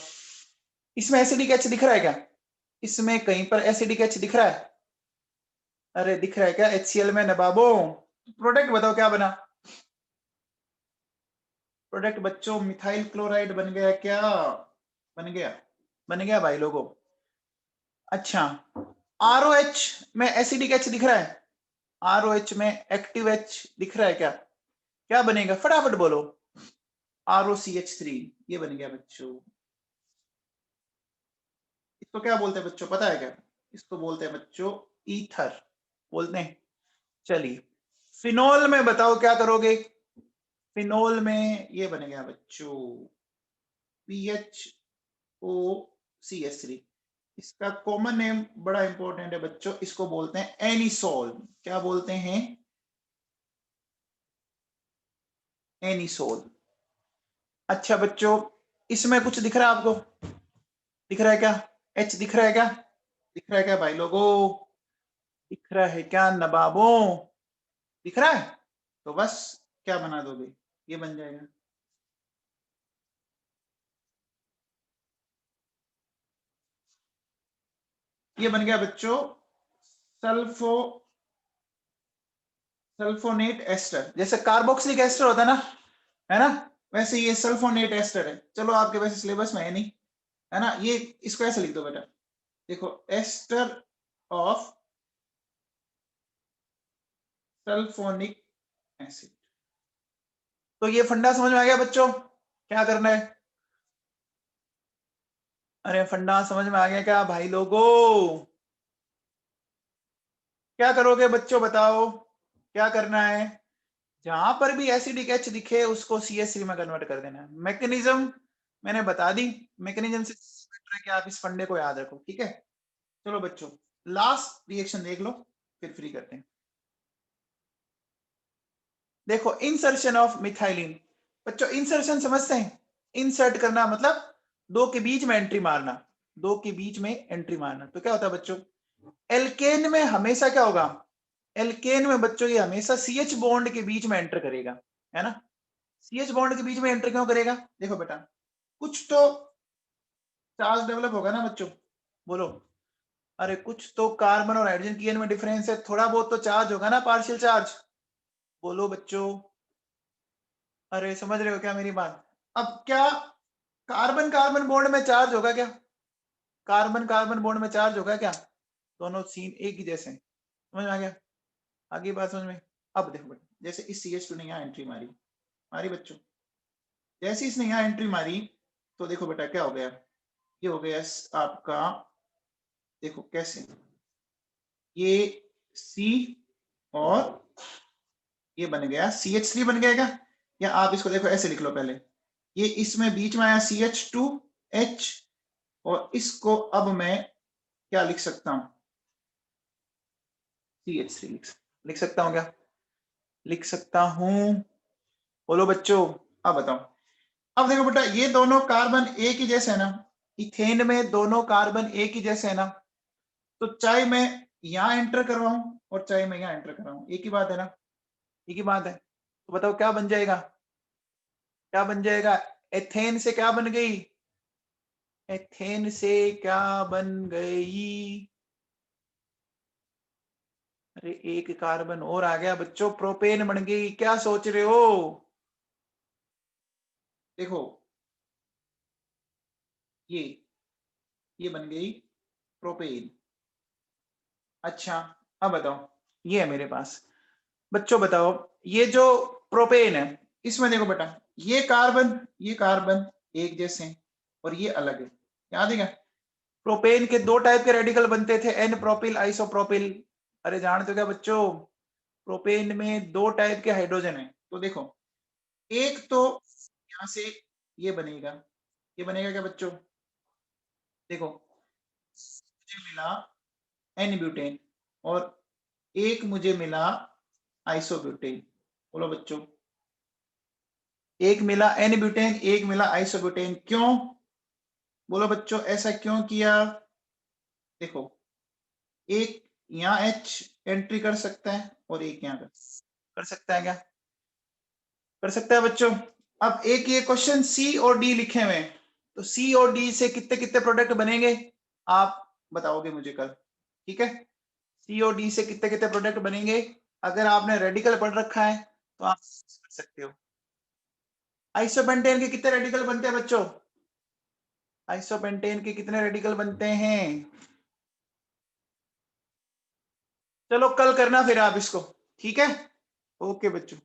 इसमें एसिडिक H दिख रहा है क्या? इसमें कहीं पर एसिडिक H दिख रहा है? अरे दिख रहा है क्या HCl में नबाबो? प्रोडक्ट बताओ क्या बना? प्रोडक्ट बच्चों मिथाइल क्लोराइड बन गया क्या? बन गया, बन गया भाई लोगों। अच्छा ROH में एसिडिक H दिख रहा है? ROH में एक्टिव H दिख रहा है क्या? क्या बनेगा फटाफट बोलो? ROCH3, ये बन गया बच्चों। इसको क्या बोलते हैं बच्चों पता है क्या? इसको बोलते हैं बच्चों ईथर बोलते हैं। चलिए फिनोल में बताओ क्या करोगे? फिनोल में ये बन गया बच्चों PHOCH3। इसका कॉमन नेम बड़ा इंपॉर्टेंट है बच्चों, इसको बोलते हैं एनिसोल। क्या बोलते हैं? एनिसोल। अच्छा बच्चों इसमें कुछ दिख रहा है आपको? दिख रहा है क्या? H दिख रहा है क्या? दिख रहा है क्या भाई लोगों? दिख रहा है क्या नवाबों? दिख रहा है? तो बस क्या बना दोगे, ये बन जाएगा। ये बन गया बच्चों सल्फो, सल्फोनेट एस्टर। जैसे कार्बोक्सिलिक एस्टर होता है ना, है ना, वैसे ये सल्फोनेट एस्टर है। चलो आपके वैसे सिलेबस में है नहीं, है ना, ये इसको ऐसे लिख दो बेटा, देखो एस्टर ऑफ सल्फोनिक एसिड। तो ये फंडा समझ में आ गया बच्चों, क्या करना है? अरे फंडा समझ में आ गया क्या भाई लोगों? क्या करोगे बच्चों बताओ, क्या करना है? जहां पर भी एसिडिक H दिखे उसको CH3 में कन्वर्ट कर देना है। मैकेनिज्म मैंने बता दी, मैकेनिज्म से है कि आप इस फंडे को याद रखो, ठीक है। चलो बच्चों, लास्ट रिएक्शन देख लो, फिर फ्री करते हैं। देखो, इंसर्शन ऑफ मिथाइलिन। बच्चों इंसर्शन समझते हैं? इंसर्ट करना मतलब दो के बीच में एंट्री मारना, दो के बीच में एंट्री मारना। तो क्या होता है बच्चों, एल्केन में हमेशा क्या होगा, एल्केन में बच्चों ये हमेशा CH बॉन्ड के बीच में एंटर करेगा, है ना। CH बॉन्ड के बीच में एंटर क्यों करेगा, देखो बेटा, कुछ तो चार्ज डेवलप होगा ना बच्चों, बोलो। अरे कुछ तो कार्बन और हाइड्रोजन की में डिफरेंस है, थोड़ा बहुत तो चार्ज होगा ना, पार्शियल चार्ज, बोलो बच्चों। अरे समझ रहे हो क्या मेरी बात। अब क्या कार्बन कार्बन बॉन्ड में चार्ज होगा क्या, कार्बन कार्बन बॉन्ड में चार्ज होगा क्या, दोनों सीन एक ही जैसे, समझ में आ गया, आगे बात समझ में। अब देखो बेटा, जैसे इस CH2 ने यहाँ एंट्री मारी, मारी बच्चों, जैसे इसने यहाँ एंट्री मारी, तो देखो बेटा क्या हो गया, ये हो गया आपका, देखो कैसे, ये C और ये बन गया CH3 बन गया क्या, या आप इसको देखो ऐसे लिख लो पहले, ये इसमें बीच में आया CH2H, और इसको अब मैं क्या लिख सकता हूं, CH3 लिख सकता हूं क्या, लिख सकता हूं, बोलो बच्चों। अब बताओ, अब देखो बेटा, ये दोनों कार्बन एक ही जैसे है ना, इथेन में दोनों कार्बन एक ही जैसे है ना, तो चाहे मैं यहां एंटर करवाऊं और चाहे मैं यहां एंटर कराऊं, एक ही बात है ना, एक ही बात है। तो बताओ क्या बन जाएगा, क्या बन जाएगा, एथेन से क्या बन गई, एथेन से क्या बन गई, अरे एक कार्बन और आ गया बच्चों, प्रोपेन बन गई, क्या सोच रहे हो, देखो ये बन गई प्रोपेन। अच्छा, अब बताओ, ये है मेरे पास, बच्चों बताओ, ये जो प्रोपेन है, इसमें देखो बेटा, ये कार्बन एक जैसे हैं और ये अलग है, याद है क्या, प्रोपेन के दो टाइप के रेडिकल बनते थे, एन प्रोपिल आइसोप्रोपिल। अरे जानते हो क्या बच्चों, प्रोपेन में दो टाइप के हाइड्रोजन है, तो देखो, एक तो यहां से ये बनेगा, ये बनेगा क्या बच्चों, देखो मुझे मिला एन ब्यूटेन और एक मुझे मिला आइसोब्यूटेन, बोलो बच्चों, एक मिला एन ब्यूटेन, एक मिला आइसोब्यूटेन, क्यों, बोलो बच्चों ऐसा क्यों किया, देखो एक यहाँ H एंट्री कर सकता है और एक यहाँ कर सकता है क्या, कर सकता है बच्चों। अब एक ये क्वेश्चन C और D लिखे हुए हैं, तो C और D से कितने कितने प्रोडक्ट बनेंगे, आप बताओगे मुझे कल, ठीक है। C और D से कितने कितने प्रोडक्ट बनेंगे, अगर आपने रेडिकल पढ़ रखा है तो आप कर सकते हो। आइसोपेंटेन के कितने रेडिकल बनते हैं बच्चों, आइसोपेंटेन के कितने रेडिकल बनते हैं, चलो कल करना फिर आप इसको, ठीक है, ओके बच्चों।